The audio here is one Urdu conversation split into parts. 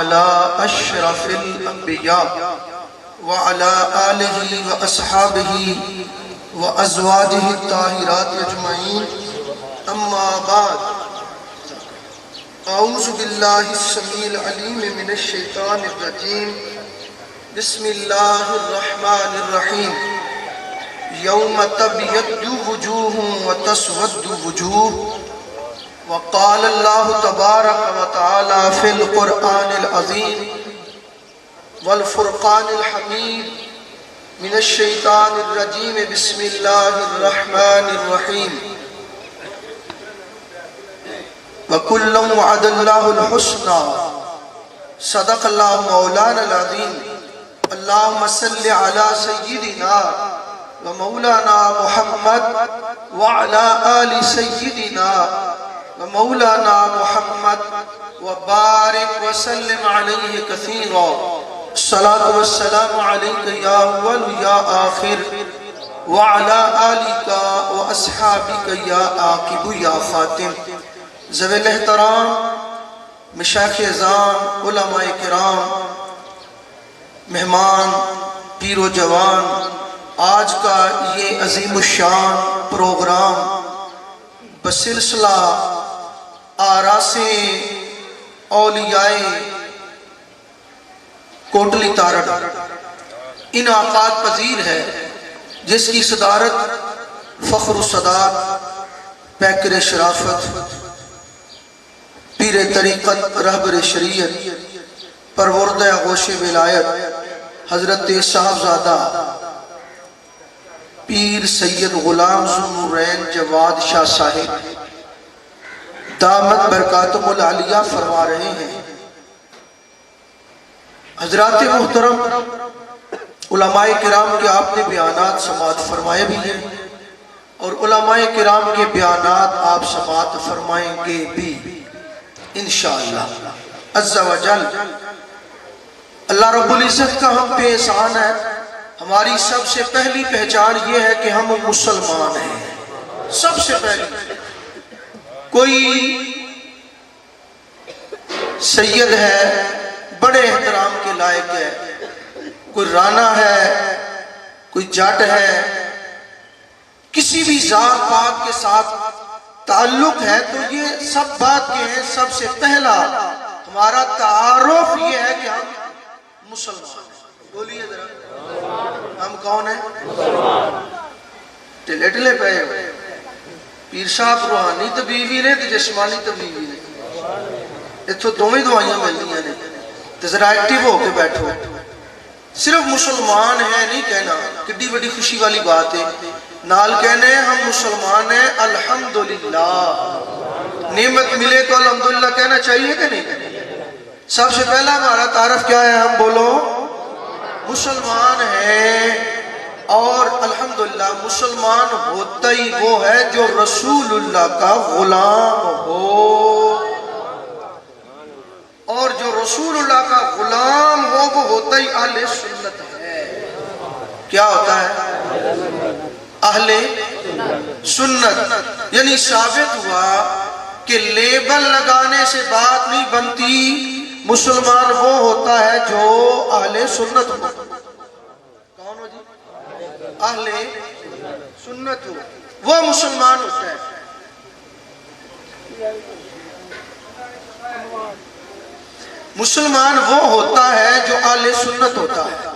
على أشرف الأنبياء وعلى آله وأصحابه وأزواجه الطاهرات أجمعين أما بعد أعوذ بالله السميع العليم من الشيطان الرجيم بسم الله الرحمن الرحيم يوم تبيض وجوه وتسود وجوه وقال الله تبارك وتعالى في القرآن العظيم والفرقان الحميد من الشيطان الرجيم بسم الله الرحمن الرحيم وكلا وعد الله الحسنى صدق الله مولانا العظيم اللهم صل على سيدنا ومولانا محمد وعلى آل سيدنا ومولانا محمد وبارك وسلم عليه كثيرا الصلاة والسلام عليك يا أول يا آخر وعلى آلك وأصحابك يا عاقب يا خاتم ذوی الاحترام مشایخ اعظام علماء کرام مہمان پیر و جوان آج کا یہ عظیم الشان پروگرام بسلسلہ آراس اولیاء کوٹلی تارڑ انعقاد پذیر ہے جس کی صدارت فخر الصدات پیکر شرافت پیر طریقت رہبر شریعت پروردہ غوث ولایت حضرت صاحبزادہ پیر سید غلام ذو النورین جواد شاہ صاحب دامت برکاتہم العالیہ فرما رہے ہیں۔ حضرات محترم علماء کرام کے آپ نے بیانات سماعت فرمائے بھی ہیں اور علماء کرام کے بیانات آپ سماعت فرمائیں گے بھی انشاءاللہ عز و جل۔ اللہ رب العزت کا ہم پہ احسان ہے، ہماری سب سے پہلی پہچان یہ ہے کہ ہم مسلمان ہیں۔ سب سے پہلی کوئی سید ہے بڑے احترام کے لائق ہے، کوئی رانا ہے، کوئی جٹ ہے، کسی بھی ذات پات کے ساتھ تعلق ہے تو یہ سب بات کے ہیں۔ سب سے پہلا ہمارا تعارف یہ ہے کہ ہم مسلمان ہیں۔ بولیے ذرا ہم کون ہیں؟ ٹلے ٹلے پہ پیر صاحب روحانی طبیبی نے تو جسمانی طبیبی نے، اتھو دومی دوائیاں ملنیاں نے، تو ذرا ایکٹیو ہو کے بیٹھو۔ صرف مسلمان ہیں نہیں کہنا، کتنی بڑی خوشی والی بات ہے۔ نال کہنے ہم مسلمان ہیں الحمدللہ، نعمت ملے تو الحمدللہ کہنا چاہیے کہ نہیں؟ سب سے پہلا ہمارا تعارف کیا ہے؟ ہم بولو مسلمان ہیں، اور الحمدللہ مسلمان ہوتا ہی وہ ہے جو رسول اللہ کا غلام ہو، اور جو رسول اللہ کا غلام ہو وہ ہوتا ہی اہل سنت ہے۔ کیا ہوتا ہے؟ اہل سنت، یعنی ثابت ہوا کہ لیبل لگانے سے بات نہیں بنتی، مسلمان وہ ہوتا ہے جو اہل سنت ہو۔ کون ہو جی؟ اہل سنت ہو، وہ مسلمان ہوتا ہے۔ مسلمان وہ ہوتا ہے جو اہل سنت ہوتا ہے۔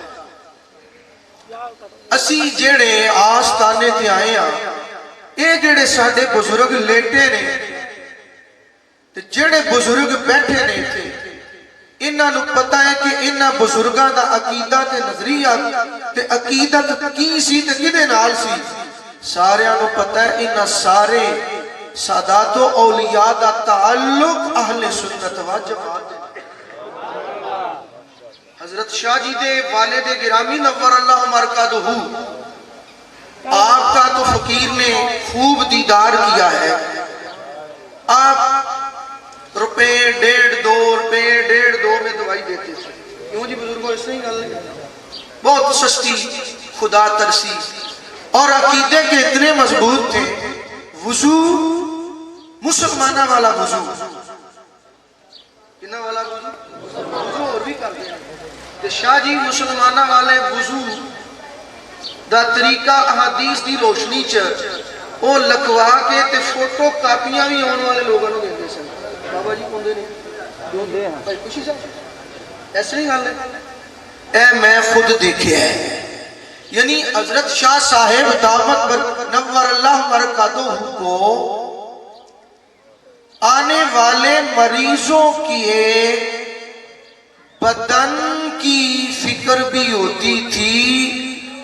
اسی جڑے آستانے تے آئے ہاں، اے جڑے ساڈے بزرگ لیٹے نے تے جڑے بزرگ بیٹھے نے تھے، انہاں نو پتہ ہے کہ انہاں بزرگاں دا عقیدہ تے نظریہ تے عقیدت کی سی تے کدے نال سی؟ ساریاں نو پتہ ہے انہاں سارے سادات و اولیاء دا تعلق اہل سنت و جماعت۔ حضرت شاہ جی دے والد گرامی نور اللہ مرکزہ، آپ کا تو فقیر نے خوب دیدار کیا ہے۔ آپ روپے 1.5 میں دوائی دیتے تھے، کیوں جی بزرگوں اس نہیں گل نہیں؟ بہت سستی، خدا ترسی، اور عقیدے کے اتنے مضبوط تھے۔ وضو مسلمانہ والا وضو، کنا والا وضو؟ کہ شاہ جی مسلمانہ والے وضو دا طریقہ احادیث دی روشنی چ وہ لکھوا کے تے فوٹو کاپیاں بھی آن والے لوگوں نے دیندے سن بابا جی کوندے نہیں بھائی خوشی صاحب ایسے نہیں گل ہے اے میں خود دیکھے ہے یعنی حضرت شاہ صاحب دامت نور اللہ برکاتہ کو آنے والے مریضوں کی بدن کی فکر بھی ہوتی تھی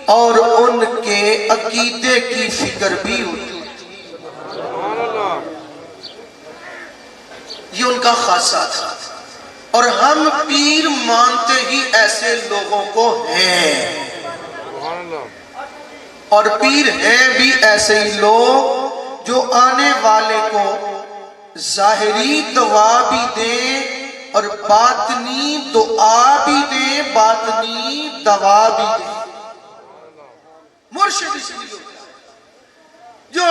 اور ان کے عقیدے کی فکر بھی ہوتی تھی یہ ان کا خاصہ تھا اور ہم پیر مانتے ہی ایسے لوگوں کو ہیں اور پیر ہیں بھی ایسے ہی لوگ جو آنے والے کو ظاہری دعا بھی دیں اور باطنی دعا بھی دیں باطنی دوا بھی دیں مرشد اس لیے جو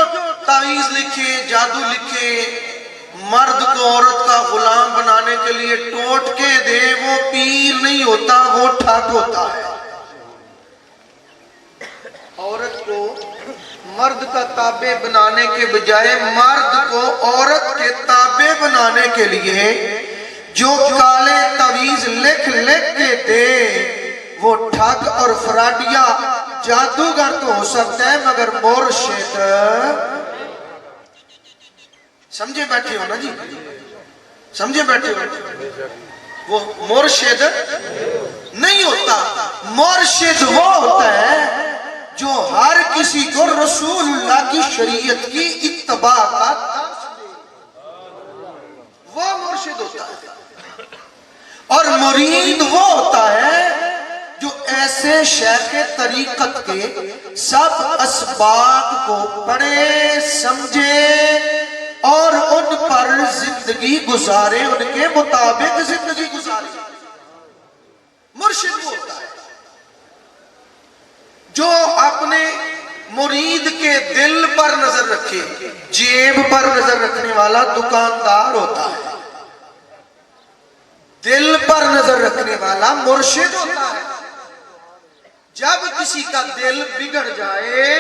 تعویذ لکھے جادو لکھے مرد کو عورت کا غلام بنانے کے لیے ٹوٹ کے دے وہ پیر نہیں ہوتا وہ ٹھگ ہوتا ہے عورت کو مرد کا تابع بنانے کے بجائے مرد کو عورت کے تابع بنانے کے لیے جو کالے تعویذ لکھ کے دے وہ ٹھگ اور فراڈیا جادوگر تو ہو سکتا ہے مگر مرشد سمجھے بیٹھے ہو نا جی سمجھے بیٹھے ہو وہ مرشد نہیں ہوتا مرشد وہ ہوتا ہے جو ہر کسی کو رسول اللہ کی شریعت کی اتباع کا وہ مرشد ہوتا ہے اور مرید وہ ہوتا ہے جو ایسے شیخ طریقت کے سب اسباب کو پڑھے سمجھے اور ان پر زندگی گزارے ان کے مطابق زندگی گزارے مرشد وہ ہوتا ہے جو اپنے مرید کے دل پر نظر رکھے جیب پر نظر رکھنے والا دکاندار ہوتا ہے دل پر نظر رکھنے والا مرشد ہوتا ہے جب کسی کا دل بگڑ جائے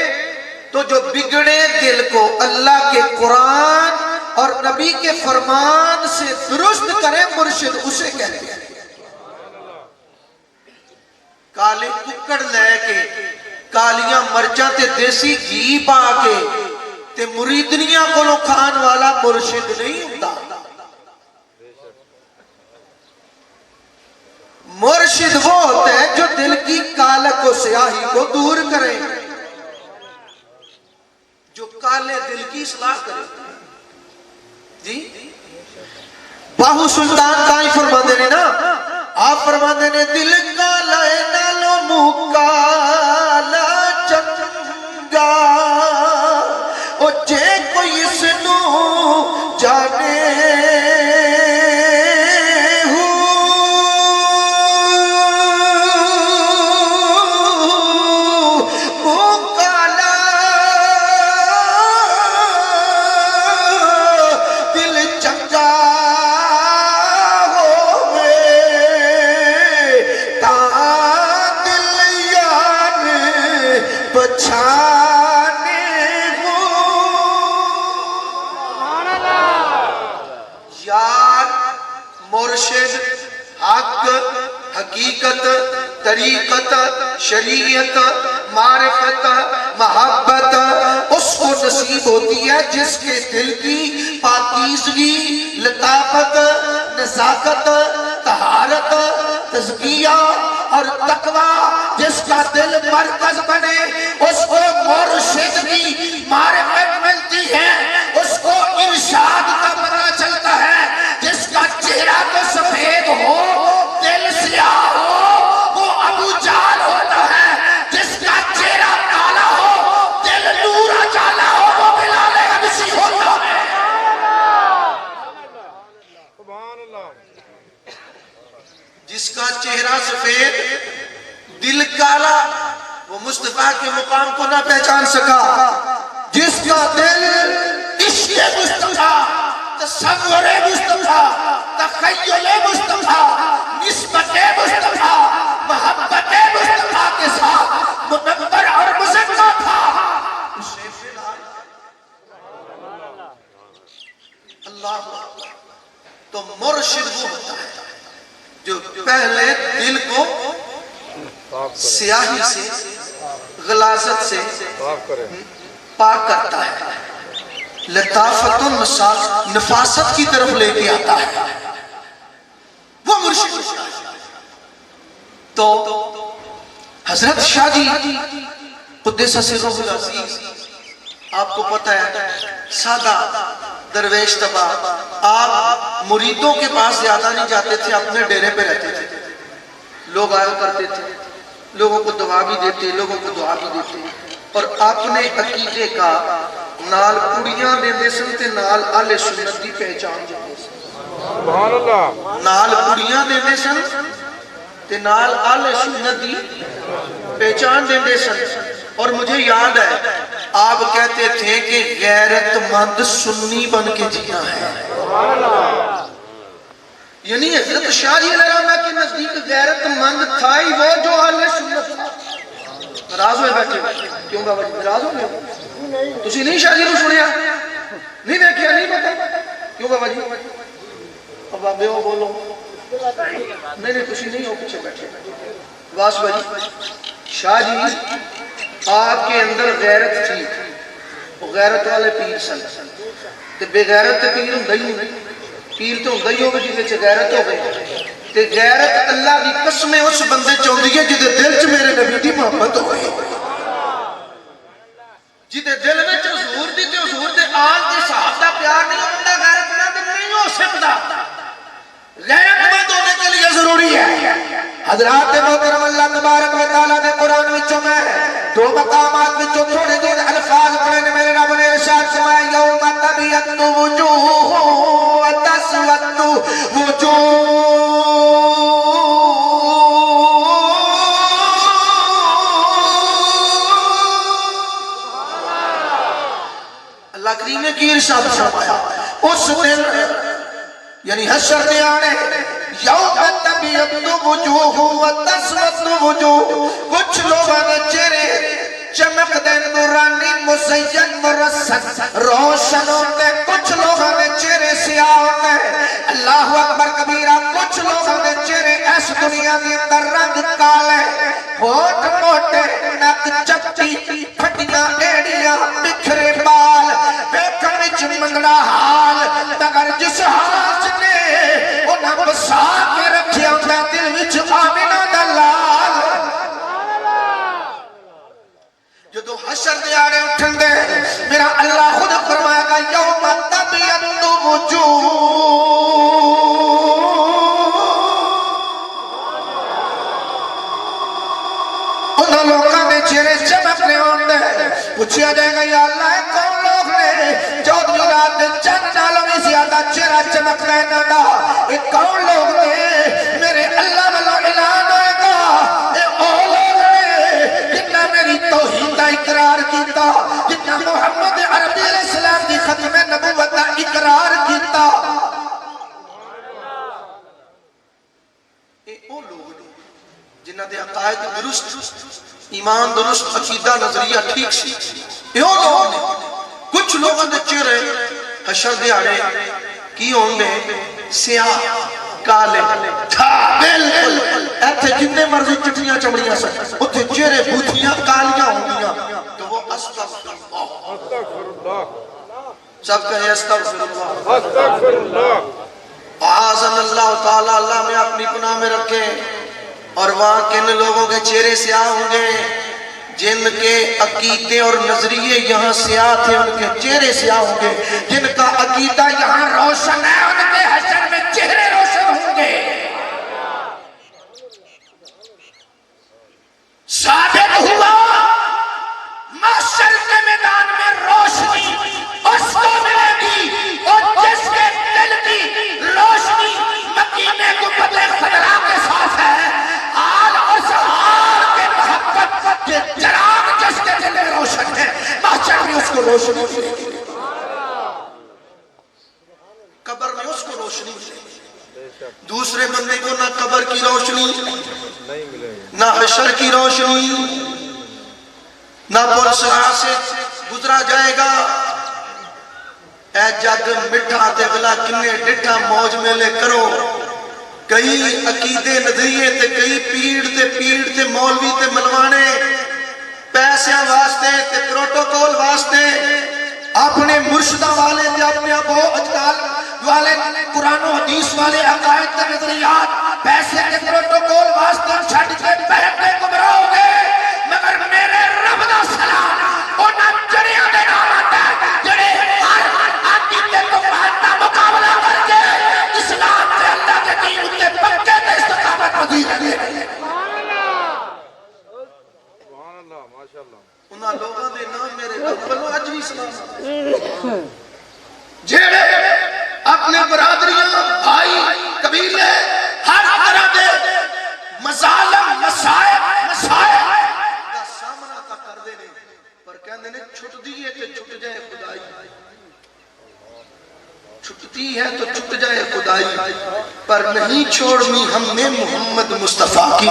تو جو بگڑے دل کو اللہ کے قرآن اور نبی کے فرمان سے درست کرے مرشد اسے کہتے ہیں کالے ککڑ لے کے کالیاں مرچاں تے دیسی گھی پا کے تے مریدنیاں کو لو کھان والا مرشد نہیں ہوتا مرشد وہ ہوتا ہے جو دل کی کالک و سیاہی کو دور کرے جو کالے دل کی اصلاح کرے جی باہو سلطان تائی فرما دینے نا آپ فرما دینے دل کالا ہے نالو مکالا چنگا او جے کوئی سنو جانے مرشد حق حقیقت طریقت شریعت معرفت محبت اس کو نصیب ہوتی ہے جس کے دل کی پاکیزگی لطافت نزاکت طہارت تزکیہ اور تقوی جس کا دل مرکز بنے اس کو مرشد کی معرفت ملتی ہے اس کو ارشاد کا پتہ چلتا ہے جس کا چہرہ تو سفید ہو دل سیاہ ہو وہ ابو جہل ہوتا ہے جس کا چہرہ کالا ہو دل نور جالا ہو وہ بلال حبشی ہوتا ہے جس کا چہرہ سفید دل کالا وہ مصطفیٰ کے مقام کو نہ پہچان سکا جس کا دل عشق مصطفیٰ تصور مصطفیٰ تخیل مصطفیٰ نسبت مصطفیٰ پہلے دل کو سیاہی سے غلاظت سے پاک کرتا ہے، لطافت و نفاست کی طرف لے کے آتا ہے، وہ مرشد ہوتا ہے۔ تو حضرت شاہ جی قدس سرہ العزیز آپ کو پتہ ہے سادہ درویش طبع، آپ مریدوں کے پاس زیادہ نہیں جاتے تھے، اپنے ڈیرے پہ رہتے تھے، لوگ آیا کرتے تھے، لوگوں کو دعا بھی دیتے، لوگوں کو دعا بھی دیتے، اور اپنے عقیدے کا نال کڑیاں دیندے سن تے نال اہل سنت دی پہچان دیندے سن، سبحان اللہ، نال کڑیاں دیندے سن تے نال اہل سنت دی پہچان دیندے سن۔ اور مجھے یاد ہے آپ کہتے تھے کہ غیرت مند سنی بن کے جینا ہے، یعنی حضرت شاہ جی علیہ الرحمہ کے نزدیک غیرت مند تھا ہی وہ جو اہل سنت تھا۔ ناراض ہوئے بیٹھے کیوں بابا جی ناراض ہو گئے؟ تسی نہیں شاہ جی کو سنیا، نہیں دیکھیا، نہیں پتا کیوں بابا جی؟ اب بابے ہو بولو، نہیں تسی نہیں ہو، پیچھے بیٹھے واس بھائی۔ شاہ جی آپ کے اندر غیرت تھی، غیرت والے پیر سن، تے بے غیرت تے پیر ہوں گئی نہیں، پیر تو ہوں گئی ہوگی جیسے چھ غیرت ہو گئی، تے غیرت اللہ دی قسمیں اس بندے چاہتی ہے جدے دل چ میرے نبی دی محبت ہوئی، جدے دل میں حضور دی تے حضور دے آل دے صحابہ دا پیار نہیں ہوتا، غیرت مند نہیں ہو سکتا۔ غیرت مند ہونے کے لیے ضروری ہے حضرات محترم اللہ تبارک و تعالیٰ نے قرآن وچوں میں دو مقامات وچوں تھوڑے دن الفاظ پڑھنے میرے رب نے ارشاد فرمایا یوم تبیض وجوہ وتسود وجوہ، اللہ کریم نے کی ارشاد فرمایا اس دن یعنی حشر میں آنے یوم تبیض وجوہ وتسود وجوہ، کچھ لوگوں نے چہرے چمک دے نورانی مزین مرصد روشن ہوتے، کچھ لوگوں نے چہرے سیاہ ہوتے، اللہ اکبر کبیرہ، کچھ لوگوں نے چہرے اس دنیا کے اندر رنگ کالے، ہوٹ موٹے، نک چپٹی، پھٹیاں ایڑیاں، بکھرے بال، بیکن وچ منگڑا حال، مگر جس حال نے انہاں بسا کے رکھیا ہوتا دل وچ آمینہ دا لال، جدو حشر دے آڑے اٹھن دے میرا اللہ خود فرمائے گا یوم تبیض وجوہ، انہوں لوگوں نے چہرے چمکنے ہوندے، پوچھیا جائے گا یا اللہ کون لوگ نے چودھری رات چند نالوں میں زیادہ چہرہ چمک رہنا دا، یہ کون لوگ نے میرے اللہ والا اعلان ہوئے گا اے او لوگ نے جنہ میری توحید کا اقرار کیتا، جنہ محمد عربی علیہ السلام کی ختم نبوت کا اقرار کیتا، اے او لوگ نے جنہ دے عقائد درست، ایمان درست، عقیدہ نظریہ ٹھیک سی، اے او لوگ نے۔ کچھ لوگوں نے چہرے حشر دے آڑے کی ہوندے سیاہ کالے بالکل ایتھے جتنے مرضی چٹیاں چمڑیاں سن اتھے چہرے بھوتیاں کالیاں ہوندیاں، تو وہ استغفر اللہ، سب کہے استغفر اللہ، استغفر اللہ، اعاذنا اللہ تعالیٰ، اللہ میں اپنی پناہ میں رکھے۔ اور وہاں کن لوگوں کے چہرے سیاہ ہوں گے جن کے عقیدے اور نظریے یہاں سیاہ تھے، ان کے چہرے سیاہ ہوں گے، جن کا عقیدہ یہاں روشن ہے ان کے حشر میں چہرے روشن ہوں گے۔ ثابت ہوا محشر کے میدان میں روشنی اس کو ملے گی اور جس کے دل کی روشنی مکینے کو بدلے خدرہ کے ساتھ ہے، آل اس حال کے محبت کے چراغ جس کے دل میں روشن ہے، محشر میں اس کو روشنی ملے گی، قبر میں اس کو روشنی ملے گی، دوسرے بندے کو نہ قبر کی روشنی، نہ حشر کی روشنی، نہ پل صراط سے گزرا جائے گا۔ اے جگ مٹھا تے بلا کنے ڈٹھا موج میلے کرو، کئی عقیدے نظریے تے کئی پیڑ تے مولوی تے ملوانے پیسیاں واسطے تے پروٹوکول واسطے اپنے مرشدہ والے تے اپنے ابو اجداد والے قرآن و حدیث والے عقائد تے نظریات پیسے کے پروٹوکول واسطے چھٹ کے بیٹھے گمراہ ہو گئے مگر میرے رب دا سلام انہاں جڑیاں دے نام آتا ہے جڑے ہر عقیدے کو پہنتا مقابلہ کر کے اسلام سے اللہ کے دین کے پکے تے استقامت پذیر ہے سبحان اللہ ماشاءاللہ انہاں لوگاں دے نام میرے رب والوں اج بھی سلام جڑے اپنے برادریاں بھائی قبیلے ہر طرح دے مظالم مسائب دا سامنا کا کر دے نے پر کہندے نے چھٹ دیئے تے چھٹ جائے خدائی چھٹتی ہے تو چھٹ جائے خدائی پر نہیں چھوڑنی ہم نے محمد مصطفیٰ کی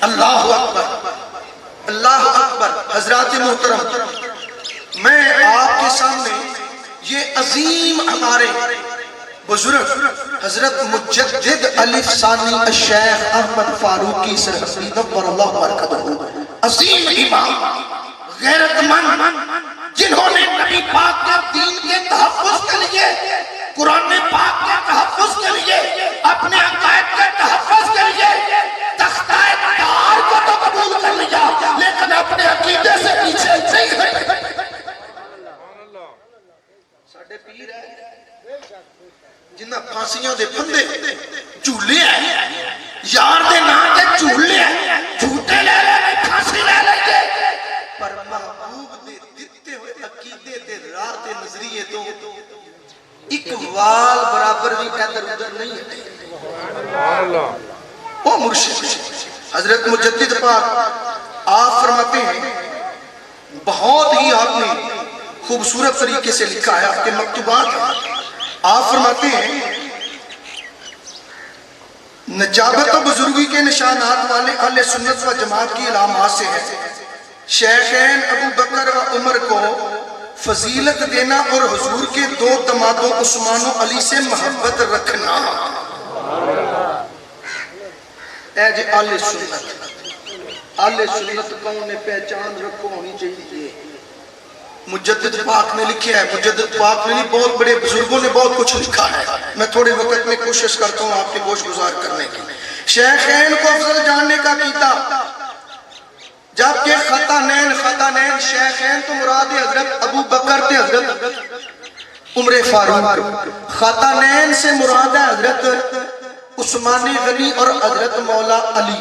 اللہ اکبر اللہ اکبر حضرات محترم میں آپ کے سامنے یہ عظیم ہمارے بزرگ حضرت مجدد علی ثانی الشیخ احمد فاروقی سرحسی نور اللہ برکتہ عظیم امام غیرت مند جنہوں نے نبی پاک کے دین کے تحفظ کے لیے قرآن پاک کے تحفظ کے لیے اپنے عقائد کے تحفظ کے لیے تختہ تار کو تو قبول کر لیا لیکن اپنے عقیدے سے پیچھے نہیں ہے ساڑھے پیر ہے جنہ پھانسیاں دے پھندے جھولے ہیں یار دے نا دے جھولے ہیں جھوٹے لے لے پھانسی لے لے پر محبوب دے دیتے ہوئے عقیدے دے راہ دے نظریے تو ایک وال برابر بھی ادھر ادھر نہیں ہے وہ مرشد حضرت مجدد پاک آپ فرماتے ہیں بہت ہی آپ نے خوبصورت طریقے سے لکھا ہے آپ کے مکتوبات آپ فرماتے ہیں نجابت و بزرگی کے نشانات والے اہل سنت و جماعت کی علامات سے ہے شیخین ابو بکر و عمر کو فضیلت دینا اور حضور کے دو دمادوں عثمان و علی سے محبت رکھنا اے جی اہل سنت کون نے پہچان رکھو ہونی چاہیے مجدد پاک نے لکھا ہے مجدد پاک نے نہیں بہت بڑے بزرگوں نے بہت کچھ لکھا ہے میں تھوڑے وقت میں کوشش کرتا ہوں آپ کے گوش گزار کرنے کی شیخین کو افضل جاننے کا کیتا جبکہ خطانین شیخین تو مراد حضرت ابو بکر تے حضرت عمر فاروق خطانین سے مراد ہے حضرت عثمان غنی اور حضرت مولا علی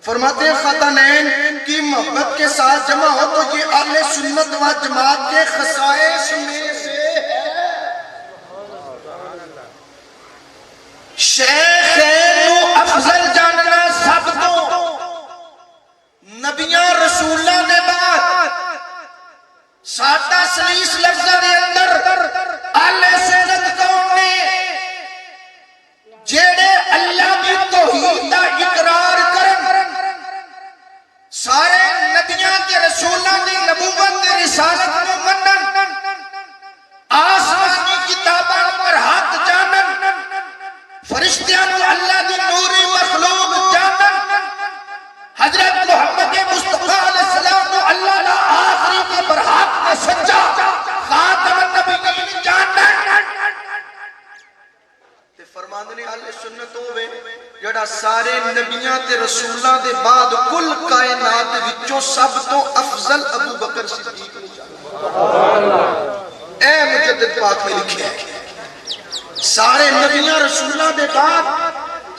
فرماتے ہیں خطانین کی محبت کے ساتھ جمع ہو تو یہ اہل سنت و جماعت کے خصائص میں سے ہے شیخین افضل جاننا سب تو نبیاں رسولہ نے بعد ساتھا سلیس لفظہ دے اندر اہل سنت قوم نے جیڑے اللہ کی توحید دا اقرار کرن سارے نبیاں کے رسولہ دی نبوت دی رسالت کو منن آسمانی کتاباں پر حق جانن فرشتیاں کو اللہ دی نوری مخلوق جانن حضرت محمد مصطفیٰ علیہ السلام کو اللہ لا آخری کے برحق میں سچا خاتم النبیین جانن فرماندنے اہل سنت ہوئے جڑا سارے نبیاں تے رسولاں دے بعد کل کائنات وچوں سب تو افضل ابو بکر صدیق اے مجدد پاک میں لکھے سارے نبیاں رسولاں دے بعد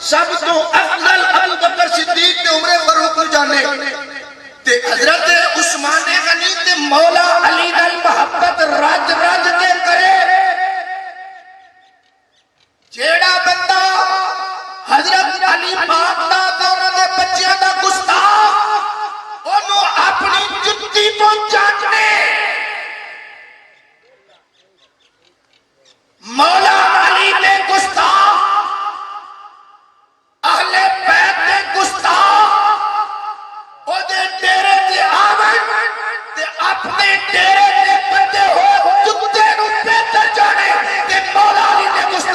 سب تو افضل ابو بکر صدیق تے عمر فاروق جانے تے حضرت عثمان غنی تے مولا علی دل محبت رج رج کے کرے جیڑا بندہ حضرت علی پاک دا دونوں دے بچیاں دا گستاخ انہوں اپنی جتی تو جاننے مولا علی دے گستاخ اہل بیت دے گستاخ او دے ڈیرے دے آمن تے اپنے ڈیرے دے بندے ہو جتے نو بہتر جانے تے مولا علی دے گستاخ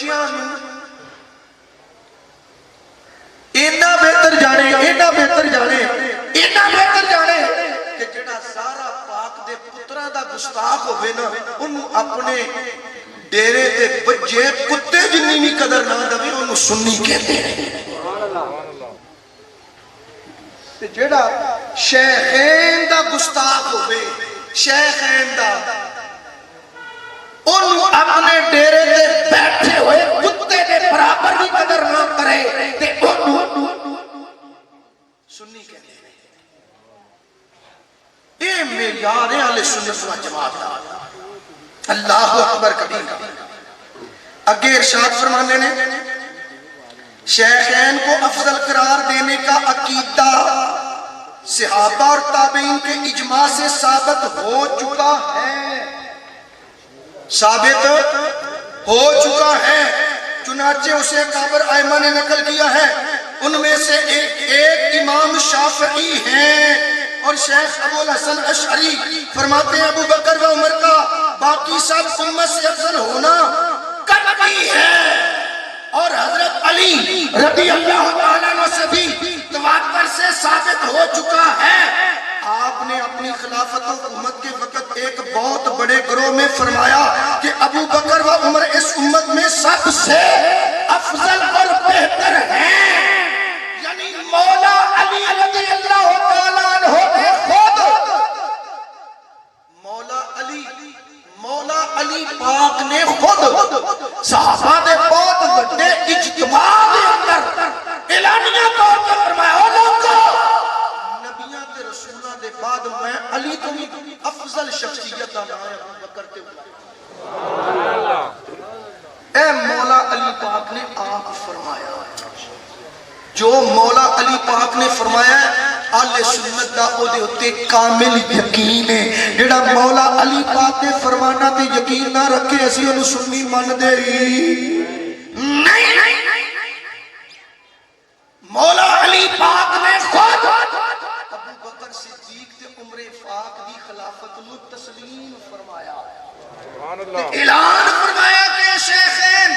بچیاں نوں اینا بہتر جانے کہ جڑا سارا پاک دے پترہ دا گستاخ ہوئے نا انہوں اپنے ڈیرے تے بجے کتے جنی بھی قدر نہ دوے انہوں سنی کہتے ہیں. جڑا شیخین دا گستاخ ہوئے شیخین دا انہوں اپنے ڈیرے تے بیٹھے ہوئے کتے دے برابر بھی قدر نہ کرے تے انہوں سنی کہتے ہیں. اے معیار اہل سنت و جماعت دا. اللہ اکبر کبیر. اگے ارشاد فرمانے نے شیخین کو افضل قرار دینے کا عقیدہ صحابہ اور تابعین کے اجماع سے ثابت ہو چکا ہے. چنانچہ اسے کابر ائمہ نے نقل کیا ہے. ان میں سے ایک امام شافعی ہیں اور شیخ ابو الحسن اشعری فرماتے ہیں ابو بکر و عمر کا باقی سب امت سے افضل ہونا قطعی ہے. اور حضرت علی رضی اللہ تعالیٰ عنہ سے بھی تواتر سے ثابت ہو چکا ہے. آپ نے اپنی خلافت و حکومت کے وقت ایک بہت بڑے گروہ میں فرمایا کہ ابو بکر و عمر اس امت میں سب سے افضل اور بہتر ہیں. یعنی مولا علی رضی اللہ تعالیٰ عنہ نے خود مولا علی پاک نے خود صحابہ دے بہت بڑے اجتماع دے اندر اعلانیہ طور پر فرمایا او لوگو نبیوں تے رسولوں دے بعد میں علی تو بھی افضل شخصیت دا نام ابو بکر تے اے مولا علی پاک نے آپ فرمایا. جو مولا علی پاک نے فرمایا اہل سنت دا او دے ہوتے کامل یقین ہے. جڑا مولا علی پاک نے فرمانا تے یقین نہ رکھے اسی انہوں سنی من دے نہیں. مولا علی پاک نے خود ابو بکر صدیق تے عمر فاق دی خلافت نو تسلیم فرمایا. اعلان فرمایا کہ شیخین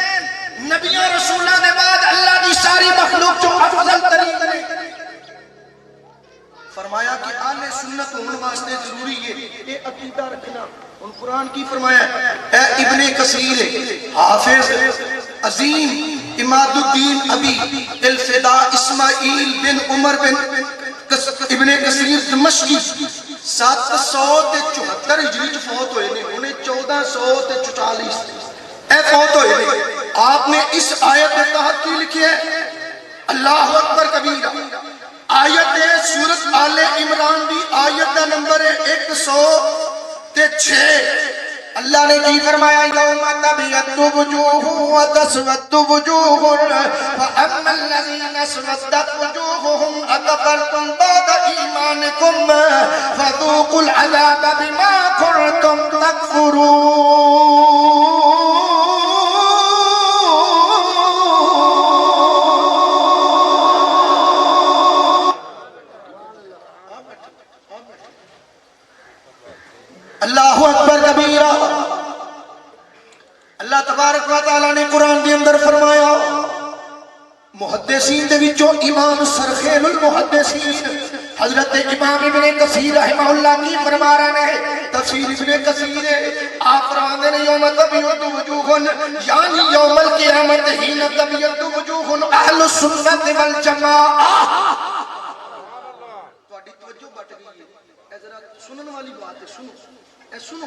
نبیوں رسولہ نے بعد اللہ دی ساری مخلوق جو افضل ترین ہے. فرمایا کہ اہل سنت ہونے واسطے ضروری ہے یہ عقیدہ رکھنا. ان قرآن کی فرمایا اے ابن کثیر حافظ عظیم اماد الدین ابی الفدا اسماعیل بن عمر بن ابن کثیر دمشقی 774 ہجری فوت ہوئے نے. انہیں 1444 اے فوت ہوئے نے. آپ نے اس آیت میں تحت کی لکھی ہے اللہ اکبر کبیرہ. آیت ہے سورت آل عمران دی آیت دا نمبر ہے 106. اللہ نے کی فرمایا یوم تبیض وجوہ وتسود وجوہ فاما الذین اسودت وجوہہم اکفرتم بعد ایمانکم فذوقوا العذاب بما کنتم تکفرون. اللہ اکبر کبیرہ. اللہ تبارک و تعالیٰ نے قرآن کے اندر فرمایا محدثین دے وچوں امام سرخیل المحدثین حضرت امام ابن کثیر رحمہ اللہ کی فرما رہے ہیں تفسیر ابن کثیر آپ فرماتے ہیں یوم تبیض وجوہ یعنی یوم القیامت حین تبیض وجوہ اہل السنت والجماعہ. تواڈی توجہ بٹ گئی ہے ذرا سنن والی بات ہے. سنو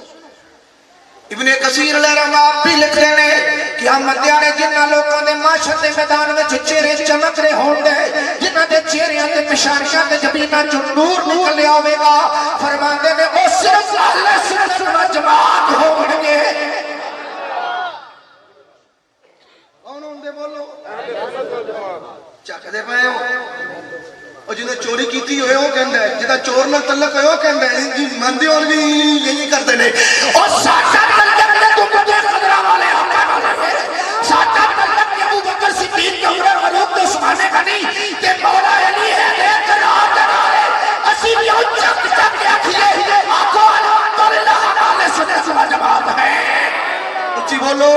ابن کثیر علیہ رحمہ آپ بھی لکھ رہے ہیں کہ ہم مدیانے جنہ لوگوں نے معاشرت دے میدان میں چہرے چمک رہے ہوں گے جنہ دے چہریاں تے پشانیاں تے جبینہ جو نور نکل لیا ہوئے گا فرماندے نے او صرف اہل سنت و جماعت ہوں گے. کون ہوں گے بولو چک دے پائے ہو. اور جنہیں چوری کیتی ہوئے وہ کہندہ ہے جنہیں چور نہ تعلق ہوئے وہ کہندہ ہے ان کی مندی اور بھی یہی کرتے ہیں. اور ساتھا تعلق نے تو مجھے خدرہ والے ہونے والے ہیں. ساتھا تعلق نے ابو بکر صدیق کے عمر فاروق تو سمانے کا نہیں کہ مولا علی ہے ایک رات رہے اسی بھی ان چک چک کے اکھیے آنکھوں الحمدللہ علیہ سنت و جماعت ہے. اچھی بولو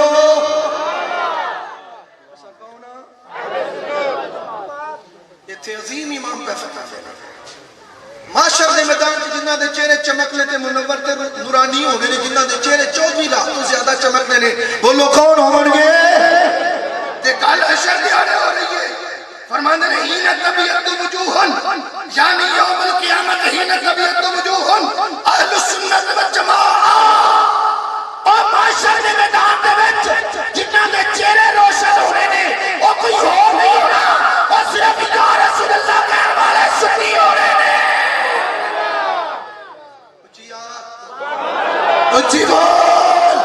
حشر دے میدان تے جنہاں دے چہرے چمکنے تے منور تے نورانی ہونے نے، جنہاں دے چہرے 14 لاکھ تو زیادہ چمکنے نے، بولو کون ہون گے؟ تے کل حشر دی آنے ہو رہی ہے، فرمانے نے ہین طبیعت وجوہن، یعنی یوم القیامت ہین طبیعت وجوہن اہل السنت والجماعہ، اور معاشر دے میدان دے وچ جنہاں دے چہرے روشن ہونے نے وہ کوئی ہو نہیں ہونا، اور صرف یا رسول اللہ کہنے والے سنی ہو رہے نے۔ اچھی بول،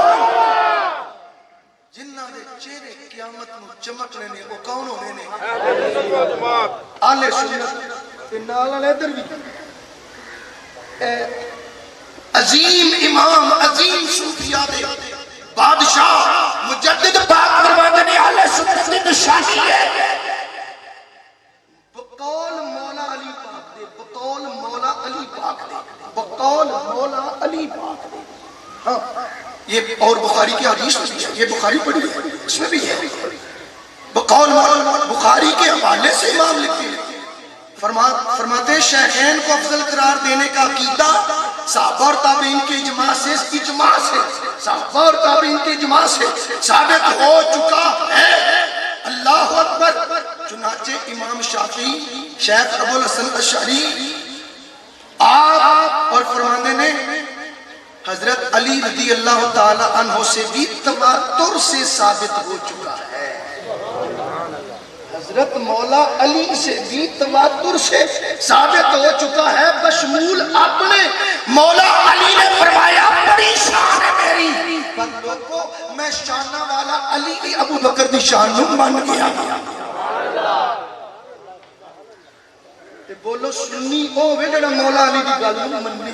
جنہاں دے چہرے قیامت نو چمکنے نے وہ کون ہونے نے؟ اہل سنت تے نال والے ادھر بھی عظیم امام، عظیم صوفیاء دے بادشاہ مجدد پاک فرماتے نے اہل سنت دی نشانی ہے بقول مولا علی پاک دے، بقول مولا علی پاک دے، بقول مولا علی پاک دے۔ ہاں یہ اور بخاری کی حدیث میں بھی ہے، یہ بخاری پڑھی ہے، اس میں بھی ہے بقول مولا، بخاری کے حوالے سے امام لکھتے ہیں، فرماتے ہیں شیخین کو افضل قرار دینے کا عقیدہ صحابہ اور تابعین کے اجماع سے صحابہ اور تابعین کے اجماع سے ثابت ہو چکا ہے۔ اللہ اکبر۔ چنانچہ امام شافعی، شیخ ابو الحسن اشعری آپ اور فرمانے نے حضرت علی رضی اللہ تعالی عنہ سے بھی تواتر سے ثابت ہو چکا ہے، حضرت مولا علی سے بھی تواتر سے ثابت ہو چکا ہے، بشمول اپنے مولا علی نے فرمایا بڑی شان ہے میری، پر لوگوں میں شانہ والا علی ابو بکر دی شان نو مان گیا۔ بولو سنی او وے جڑا مولا علی دی گل نو مننی،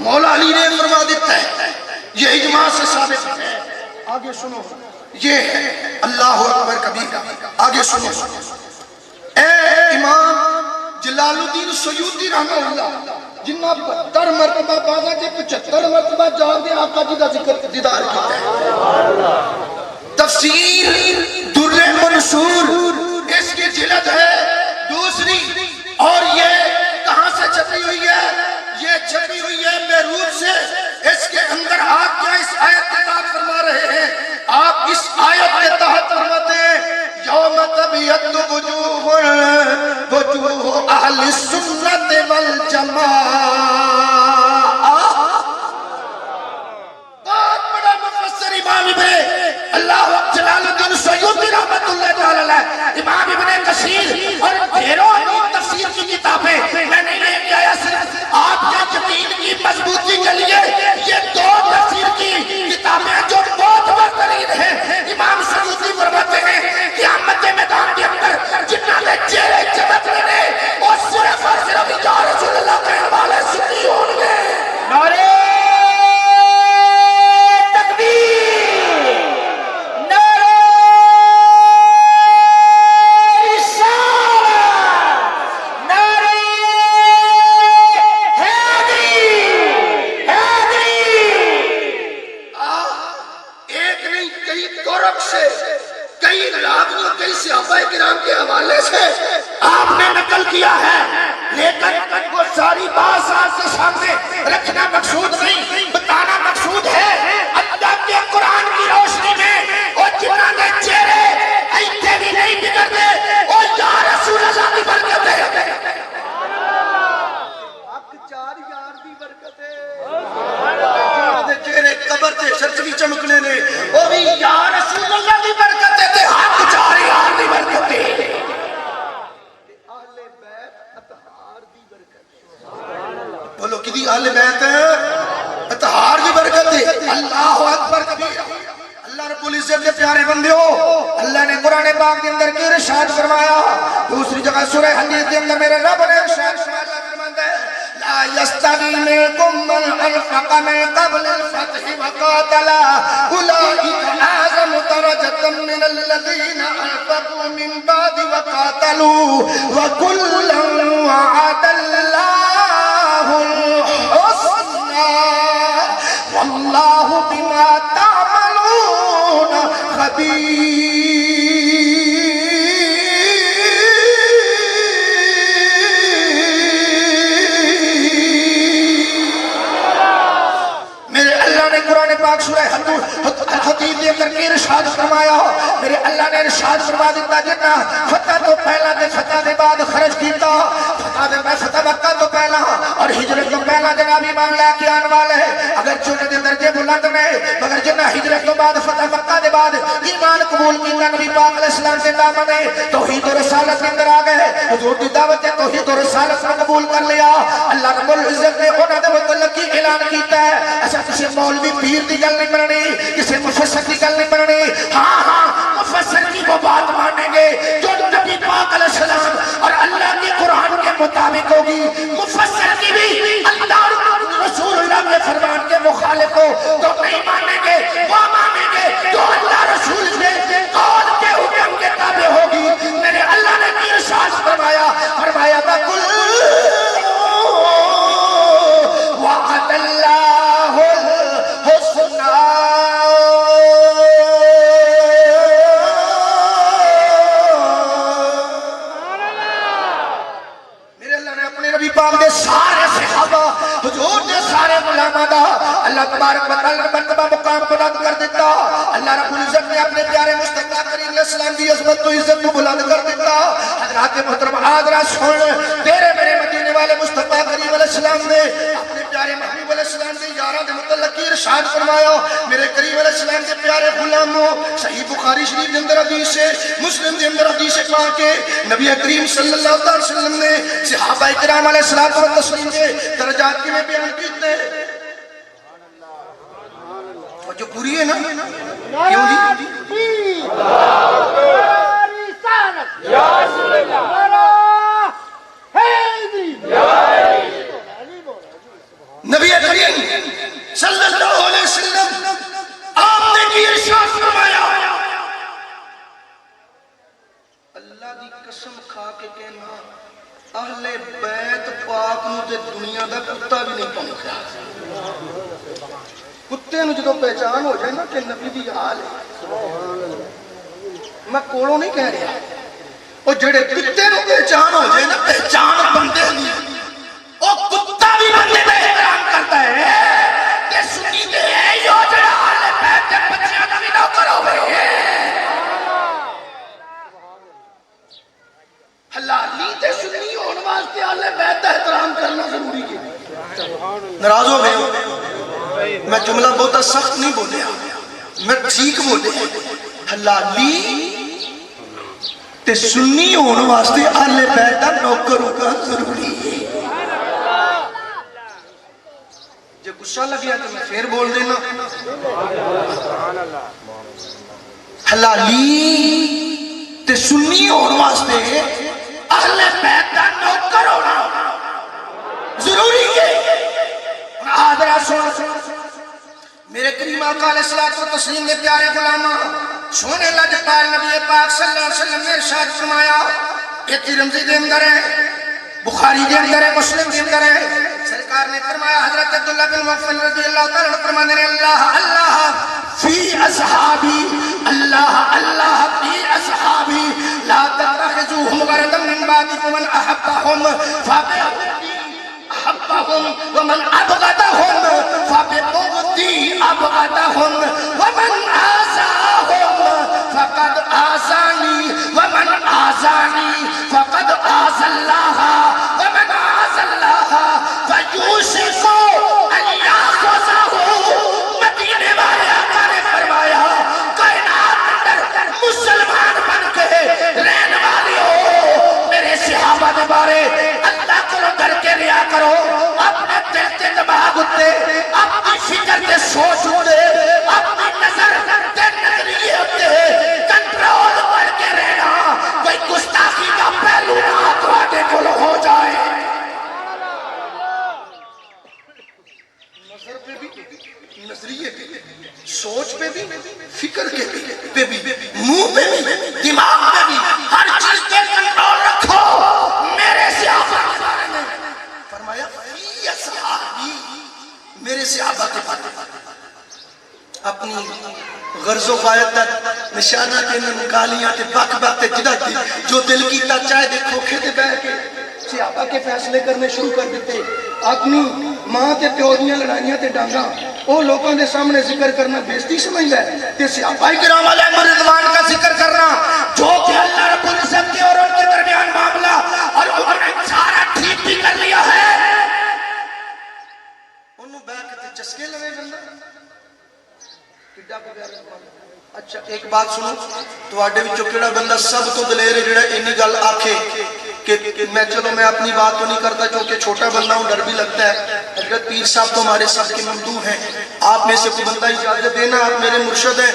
مولا علی نے فرما دیتا ہے، یہ اجماع سے ثابت ہے۔ آگے سنو، یہ ہے اللہ اکبر کبیرہ، آگے سنو۔ اے امام جلال الدین سیوطی رحمہ اللہ، جنہ 72 مرتبہ بازا جے 75 مرتبہ جاگ دے آقا جی دا ذکر دیدار کیتا ہے۔ تفسیر در منصور اس کی جلد ہے دوسری، اور یہ کہاں سے چھپی ہوئی ہے؟ یہ چھپی ہوئی ہے بیروت سے۔ اس کے اندر آپ کیا اس آیت کے تحت فرما رہے ہیں؟ آپ اس آیت کے تحت فرماتے ہیں یوم تبیض وجوہ اہل السنت والجماعہ۔ بہت بڑا مفسر امام ابن اللہ جلال الدین سیوطی رحمت اللہ تعالی علیہ، امام ابن کثیر اور ڈھیروں تفسیر کی کتابیں میں نہیں لے کے آیا، صرف آپ کے یقین کی مضبوطی کے لیے یہ 2 تفسیر کی کتابیں جو بہت بہترین ہیں۔ امام سیوطی فرماتے ہیں قیامت کے میدان کے اندر جنہاں نے چہرے چمکنے نے وہ صرف اور صرف یا رسول اللہ کہنے والے سنی ہوں گے۔ نعرہ چمکنے نے وہ بھی یا رسول اللہ کی برکت ہے، حق چار یار دی برکت ہے، اہل بیت اطہار دی برکت ہے۔ بولو کدی اہل بیت اطہار دی برکت ہے۔ اللہ اکبر کبیرہ۔ اللہ رب العزت کے پیارے بندیو، اللہ نے قرآن پاک کے اندر کی ارشاد فرمایا، دوسری جگہ سورہ حدید کے اندر میرے رب نے ارشاد فرمایا لا يستوي منكم من أنفق من قبل الفتح وقاتل أولئك أعظم درجة من الذين أنفقوا من بعد وقاتلوا وكلا وعد الله الحسنى والله بما تعملون خبير۔ سورہ الحدید کے اندر کی ارشاد فرمایا میرے اللہ نے ارشاد فرما دیتا جنہ فتح تو پہلا دے فتح دے بعد خرج کیتا فتح مکہ تو پہلا اور ہجرت تو پہلا جناب ایمان لے کے آن والے اگر چونے دے درجے بلند میں مگر جنہ ہجرت تو بعد فتح مکہ دے بعد ایمان قبول کیتا نبی پاک علیہ السلام سے دامن توحید و رسالت کے اندر آ گئے حضور کی دعوت توحید و رسالت کو قبول کر لیا اللہ رب العزت نے انہوں نے متعلق کی اعلان کیتا ہے ایسا کسی مولوی پیر دی گل نہیں بننی کسی مفسر کی گل نہیں بننی ہاں مفسر کی وہ بات مانیں گے جو نبی پاک علیہ السلام اور اللہ کے قرآن کے مطابق ہوگی مفسر کی بھی اللہ رسول اللہ کے فرمان کے مخالف ہو تو نہیں مانیں گے وہ مانیں گے جو اللہ رسول کے قول کے حکم کے تابع ہوگی میرے اللہ نے کی ارشاد فرمایا بکل وعد اللہ الحسنى میرے اللہ نے اپنے نبی پاک دے سارے صحابہ حضور دے سارے غلامہ دا اللہ تبارک و تعالی نے مرتبہ مقام بلند کر دیتا اللہ رب العزت نے اپنے پیارے مصطفیٰ کریم علیہ السلام کی عظمت تو عزت کو بلند کر دیتا حضرات محترم حضرات سن تیرے میرے مدینے والے مصطفیٰ کریم علیہ السلام نے اپنے پیارے محبوب علیہ السلام کے یاراں دے متعلق کی ارشاد فرمایا میرے کریم علیہ السلام کے پیارے غلاموں صحیح بخاری شریف کے اندر حدیث ہے مسلم کے اندر حدیث پاک ہے نبی کریم صلی اللہ علیہ وسلم نے صحابہ کرام علیہ الصلوۃ والتسلیم کے درجات کی میں بیان کیتے ہیں جو پوری ہے نا کیوں جی نبی کریم صلی اللہ علیہ وسلم آپ نے کی ارشاد فرمایا اللہ دی قسم کھا کے کہنا اہل بیت پاک نو تے دنیا دا کتا بھی نہیں پہنچا کتے نو جدو پہچان ہو جائے نا کہ نبی دی حال ہے میں کولوں نہیں کہہ رہا وہ جڑے کتے نو پہچان ہو جائے نا پہچان بندے نہیں وہ کتا بھی بندے میں احترام کرتا ہے کہ سنی دے ہے یو جڑا حال بیت کے بچیاں دا بھی نوکر ہوئے حلالی تے سنی ہون واسطے اہل بیت کا احترام کرنا ضروری ہے ناراض ہو گئے میں جملہ بہت سخت نہیں بولیا میں ٹھیک بولیا حلالی تے سنی ہون واسطے اہل بیت کا نوکر ہونا ضروری ہے جب غصہ لگ گیا تو میں پھر بول دینا حلالی تے سنی ہون واسطے اہل بیت کا نوکر ہونا ضروری ہے آدھرا سن میرے کریم آقا علیہ الصلوۃ والتسلیم کے پیارے غلامہ سونے لجپال نبی پاک صلی اللہ علیہ وسلم نے ارشاد فرمایا یہ ترمذی کے اندر ہے بخاری کے اندر ہے مسلم کے اندر ہے سرکار نے فرمایا حضرت عبداللہ بن مغفل رضی اللہ تعالیٰ عنہ فرماتے ہیں اللہ اللہ فی اصحابی اللہ اللہ فی اصحابی لا تتخذوهم غرضا من بعدی فمن احبهم فبحبی احبهم ومن ابغضهم فببغضی ابغضهم ومن آزاهم فقد آزانی ومن آزانی فقد آز اللہ ومن آز اللہ فیوشک ان یاخذہ مدینے والے آقا نے فرمایا کائنات اندر مسلمان بن کے رہنے والی ہو میرے صحابہ کے بارے اللہ کو ڈر کے ریا کرو اپنے دل کے دماغ اتے اپنی فکر کے سوچ اتے اپنی نظر کے نظریے اتے کنٹرول کر کے رہنا کوئی گستاخی کا پہلو نہ تواڈے کول ہو جائے نظر پہ بھی نظریے پہ سوچ پہ بھی فکر پہ بھی منہ پہ بھی دماغ پہ بھی ہر چیز پہ کنٹرول رکھو میرے صحابہ کے بارے میں فرمایا فی اصحابی میرے صحابہ کے بارے میں اپنی غرض و غایت تک نشانہ کے نکالیاں تے بک بک تے جدہ تے جو دل کی تا چاہے دے کھوکھے تے بہ کے صحابہ کے فیصلے کرنے شروع کر دیتے. اپنی ماں تے پیو دیاں لڑائیاں تے ڈانگاں وہ لوگوں دے سامنے ذکر کرنا بےزتی سمجھدا ہے تے صحابہ کرام علیہ رضوان کا ذکر کرنا جو کہ اللہ رب العزت کے اور ان کے درمیان معاملہ اور انہوں نے سارا ٹھیک بھی کر لیا ہے. انہوں بیٹھ کے چسکے لوے بندہ کڈا کو پیارا. اچھا ایک بات سنو, تواڈے وچوں کیڑا بندہ سب تو دلیر ہے جڑا اینی گل آکھے کہ میں چلو میں اپنی بات تو نہیں کرتا کیونکہ چھوٹا بندہ ہوں, ڈر بھی لگتا ہے. حضرت پیر صاحب تو ہمارے سب کے ممدوح ہیں, آپ میں سے کوئی بندہ اجازت دینا, آپ میرے مرشد ہیں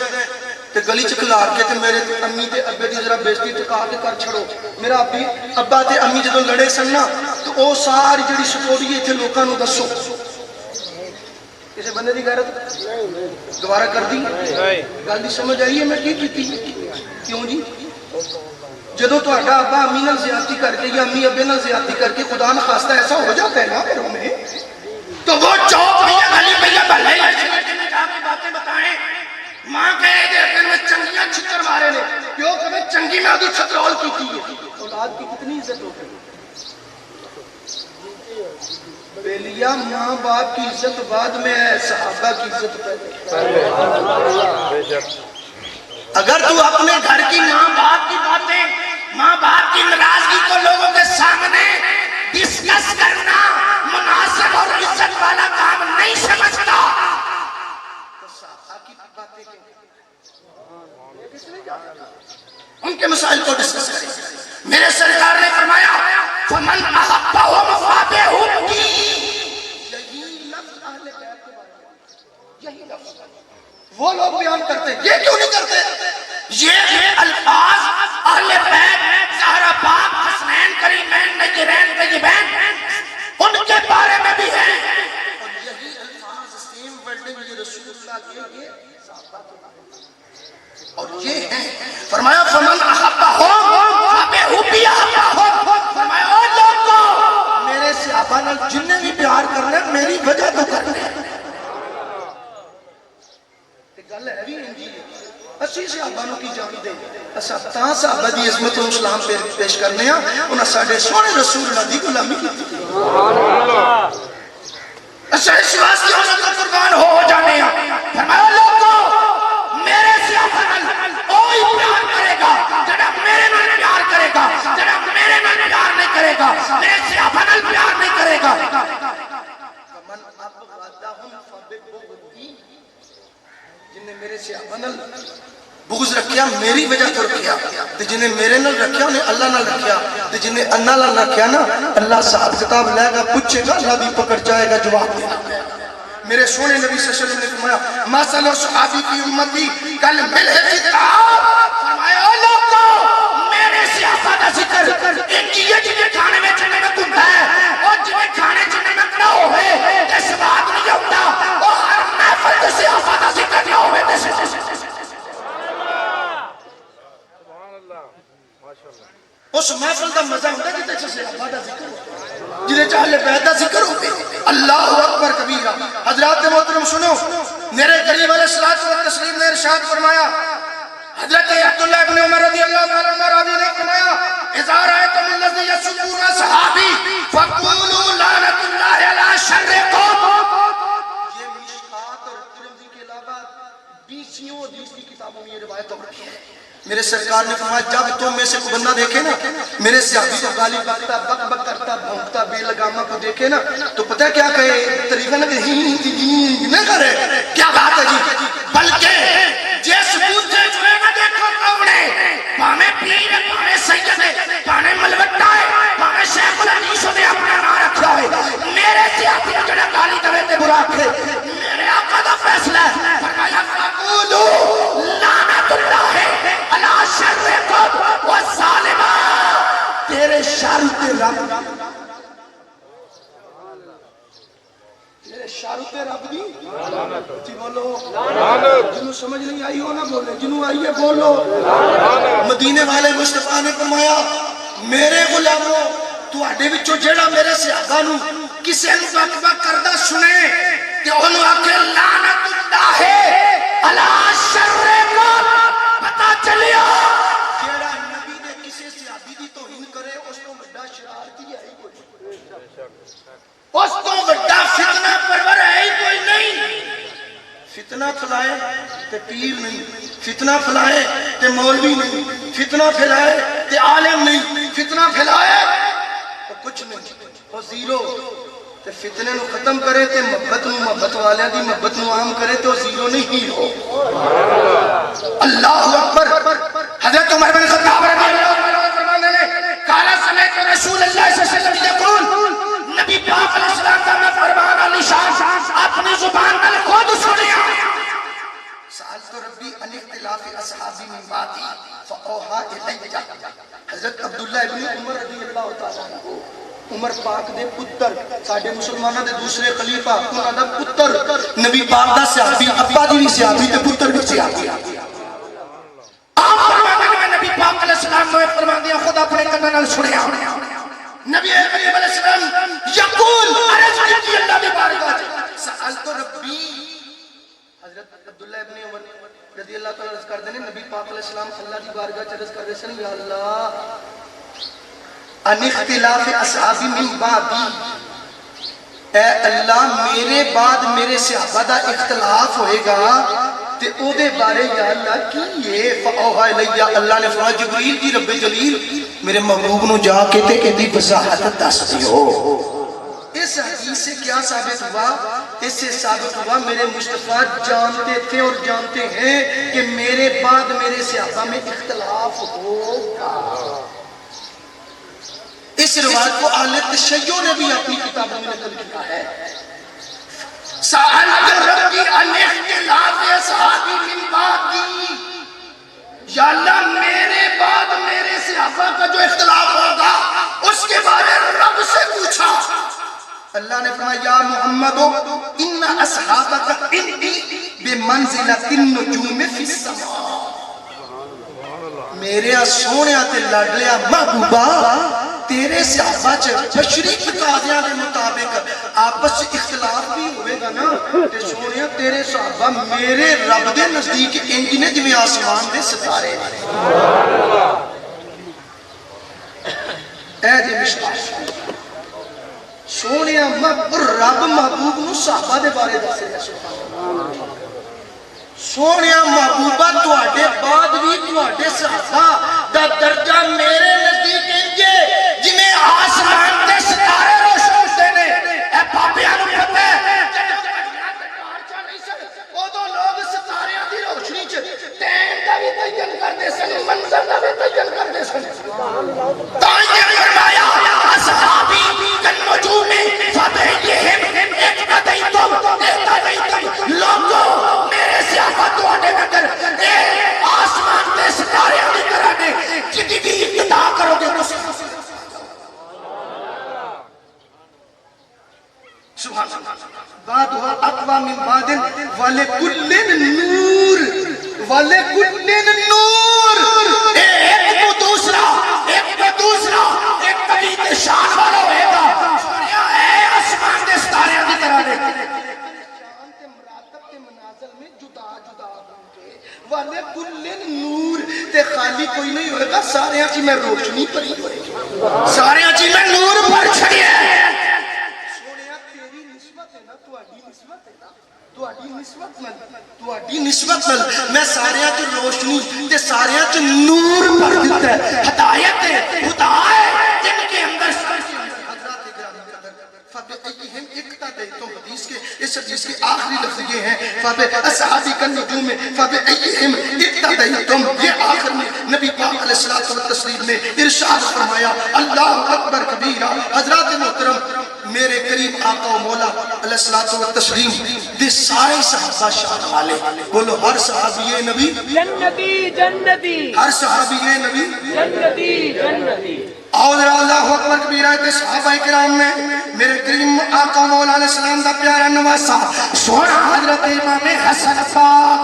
تے گلی چ کھلار کے تے میرے امی تے ابے دی ذرا بےزتی ٹکا کے کر چھڑو. میرا ابا تے امی جدوں لڑے سن نا تو او ساری جڑی سٹوری ایتھے لوکاں نوں دسو. کسی بندے دی غیرت دوبارہ کر دی گل دی سمجھ آئی ہے میں کی کیتی کیوں جی؟ جدو تہاڈا ابا امی نال زیادتی کر کے یا امی ابے نال زیادتی کر کے خدا نخواستہ ایسا ہو جاتا ہے نا گھروں میں تو وہ چوک بھیا گلی بھیا بھلے جا کے باتیں بتائیں. ماں کہے دے اگر میں چنگیاں چھتر مارے نے کیوں کہ میں چنگی میں آدھی چھترول کی تھی. اولاد کی کتنی عزت ہو گئی بیلیا, ماں باپ کی عزت بعد میں ہے, صحابہ کی عزت پہلے. اگر تو اپنے گھر کی ماں باپ کی باتیں ماں باپ کی ناراضگی کو لوگوں کے سامنے ڈسکس کرنا مناسب اور عزت والا کام نہیں سمجھتا تو صحابہ کی باتیں ان کے مسائل کو ڈسکس کریں. میرے سرکار نے فرمایا فمن احبہم فابہم کی, یہی لفظ وہ لوگ بیان کرتے ہیں. یہ کیوں نہیں کرتے؟ یہ الفاظ اہل بیت زہرا پاک حسنین کریمین نجرین طیبین ان کے بارے میں بھی ہیں, اور یہی الفاظ سیم ورڈنگ یہ رسول اللہ کے اور یہ ہیں. فرمایا فمن احبہم فابہم بھی احبہم, فرمایا او لوگوں میرے صحابہ نال جننے بھی پیار کرنے میری وجہ تو کرنے. گل ہے بھی انجی اسی صحابہ نو کی جان دے اسا تاں صحابہ دی عظمت و اسلام پیش کرنے ہاں, انہاں ساڈے سونے رسول اللہ دی غلامی کیتی. سبحان اللہ. اسا اس واسطے انہاں دا قربان ہو جانے ہاں. فرمایا لوگوں میرے صحابہ نال کوئی پیار کرے گا جڑا میرے نال پیار کرے گا, جڑا میرے نال پیار نہیں کرے گا میرے صحابہ نال پیار نہیں کرے گا. من ابغضهم فبغضی, جن نے میرے صحابہ نال بغض رکھیا میری وجہ تو رکھیا, تے جن نے میرے نال رکھیا انہیں اللہ نال رکھیا, تے جن نے اللہ نال رکھیا نا اللہ صاحب کتاب لے گا پوچھے گا اللہ بھی پکڑ جائے گا جواب دے گا. میرے سونے نبی صلی اللہ علیہ وسلم نے فرمایا مثل صحابی کی امتی کل ملح کی تعاب, فرمایا او لوگوں میرے صحابہ دا ذکر ایک چیئے جنہیں کھانے میں چنے میں کھندا ہے اور جنہیں کھانے چنے میں کھنا ہوئے اس بات نہیں ہوتا اور ہر محفل سے صحابہ دا ذکر نہ ہوئے اس محفل دا مزہ ہوتا ہے جتے سے صحابہ دا ذکر ہوتا جنہیں چاہلے بیت دا ذکر ہوتے. اللہ اکبر کبیرہ. حضرات محترم سنو, میرے قریب علیہ الصلوۃ والتسلیم نے ارشاد فرمایا, حضرت عبداللہ ابن عمر رضی اللہ عنہ راضی نے فرمایا اذا رأیتم الذی یسبون صحابی فقولوا لعنۃ اللہ علی شرکم. یہ مشکات اور ترمذی کے علاوہ 20 حدیث کی کتابوں میں یہ روایت ہو رکھی ہے. میرے سرکار نے فرمایا جب تم میں سے کوئی بندہ دیکھے نا میرے صحابی کو گالی بکتا بک بک کرتا بھونکتا بے لگامہ کو دیکھے نا تو پتہ کیا کہے طریقہ نہ کہ نہ کرے کیا بات ہے جی, بلکہ جس بوجھے جوئے نہ دیکھو کونے پانے پیر پانے سید پانے ملوٹا ہے پانے شیخ الحدیث نے اپنا نام رکھا ہے میرے صحابی کو جنہیں گالی دوے تے برا کھے میرے آقا دا فیصلہ ہے. فرمایا فقولوا لعنۃ اللہ علی شرکم والظالمہ, تیرے شر تے رب تیرے شر تے رب دی جی بولو جنہوں سمجھ نہیں آئی ہو نہ بولے, جنہوں آئی ہے بولو. مدینے والے مصطفیٰ نے فرمایا میرے غلاموں تواڈے وچوں جیڑا میرے صحابہ نو کسے نو بک بک کردا سنے تے اونوں آکھے لعنت اللہ علی شرکم, پتہ چلیا جیڑا نبی نے کسے صحابی دی توہین کرے اس کو بڑا شرارتی ہے کوئی. پھیلائے تے پیر نہیں، فتنہ پھیلائے تے مولوی نہیں، فتنہ پھیلائے تے عالم نہیں، فتنہ پھیلائے تو کچھ نہیں، وہ زیرو تے فتنے نو ختم کرے تے محبت والیاں دی محبت نو عام کرے تو زیرو نہیں ہیرو۔ اللہ اکبر۔ حضرت عمر بن خطاب رضی اللہ عنہ فرمانے نے کالا سمیت رسول اللہ صلی اللہ علیہ وسلم یقول، نبی پاک علیہ السلام کا میں فرمان علی شان اپنی زبان میں خود سنیا۔ سألت ربی ان اختلاف اصحابی من بعدی فاوحا الی۔ حضرت عبداللہ ابن عمر رضی اللہ تعالیٰ عنہ، عمر پاک دے پتر، ساڑھے مسلمانہ دے دوسرے خلیفہ، انہاں دا پتر، نبی پاک دا صحابی، ابا دی بھی صحابی تے پتر بھی صحابی۔ آپ فرمانے میں نبی پاک علیہ السلام نے فرمان دیا خدا اپنے کنن سنیا۔ نبی کریم علیہ السلام یقول عرض کی اللہ دی بارگاہ سألت ربی، حضرت عبداللہ ابن عمر رضی اللہ تعالیٰ عرض کر دینے نبی پاک علیہ السلام اللہ دی بارگاہ چرز کر دیسن، یا اللہ ان اختلاف اصحابی من بعدی، اے اللہ میرے بعد میرے صحابہ دا اختلاف ہوئے گا تے او دے بارے یا اللہ کی یہ فاوحا الیہ، اللہ نے فرمایا جبریل جی رب جلیل میرے محبوب نو جا کے تے کہ دی وضاحت دس دیو۔ اس حدیث سے کیا ثابت ہوا؟ اس سے ثابت ہوا میرے مصطفیٰ جانتے تھے اور جانتے ہیں کہ میرے بعد میرے صحابہ میں اختلاف ہوگا۔ اس روایت کو اہل تشیع نے بھی اپنی کتابوں میں نقل کیا ہے۔ سألت ربی ان اختلاف اصحابی من بعدی، یا اللہ میرے بعد میرے صحابہ کا جو اختلاف ہوگا اس کے بارے رب سے پوچھا۔ اللہ نے فرمایا یا محمد ان اصحابک عندی بمنزلۃ النجوم فی السماء، میرے سونیا تے لاڈلیا محبوبہ تیرے صحابہ بشری تقاضیاں دے مطابق آپس اختلاف بھی ہوئے گا نا تے سونیا تیرے صحابہ میرے رب دے نزدیک انج نے جویں آسمان دے ستارے۔ اے جی مشکل سونیا رب محبوب نو صحابہ دے بارے دسے سبحان سونیا محبوبہ تواڈے بعد بھی تواڈے صحابہ دا درجہ میرے نزدیک انجے جنہیں آسمان دے ستارے روشن ہوتے نے۔ اے پاپیاں نو پتہ ہے ادو لوگ ستاریاں دی روشنی چ ٹائم دا بھی تعین کرتے سن، منظر دا بھی تعین کرتے سن۔ تعین فرمایا اصحابی کالنجوم فبأیہم اقتدیتم اقتدیتم، لوگوں میرے صحابہ تواڈے وگر اے آسمان دے ستارے دی طرح نے، جدی بھی اقتدا کرو گے سبحان اللہ۔ بعدها اقوى من بعد ولكل نور ولكل نور، ایک کو دوسرا ایک کبھی شان والا ہوئے گا۔ اے آسمان دے ستارے دی طرح نے، شان تے مراتب تے منازل میں جدا جدا ہوں گے۔ ولكل نور تے خالی کوئی نہیں ہوئے گا، سارے چ میں روشنی بھری ہوئے گی، سارے چیز میں نور پر چھڑی ہے۔ تواڈی نسبت نال میں سارے چ روشنی تے سارے چ نور بھر دیتا ہے، ہدایت خدا ہے جن کے اندر فَبِأَيِّهِمْ اقْتَدَيْتُمْ، حدیث کے اس حدیث کے آخری لفظ یہ ہیں فَبِأَصْحَابِكَ النُّجُومِ فَبِأَيِّهِمْ اقْتَدَيْتُمْ۔ یہ آخر میں نبی پاک علیہ الصلوۃ والتسلیم نے ارشاد فرمایا اللہ اکبر کبیرہ۔ حضرات محترم میرے قریب آقا و مولا علیہ الصلوۃ والتسلیم دے سارے صحابہ شان والے، بولو ہر صحابی نبی جنتی جنتی، ہر صحابی نبی جنتی جنتی۔ اور اللہ اکبر کبیرہ تے صحابہ کرام میں میرے کریم آقا مولا علیہ السلام دا پیارا نواسا سونا حضرت امام حسن پاک،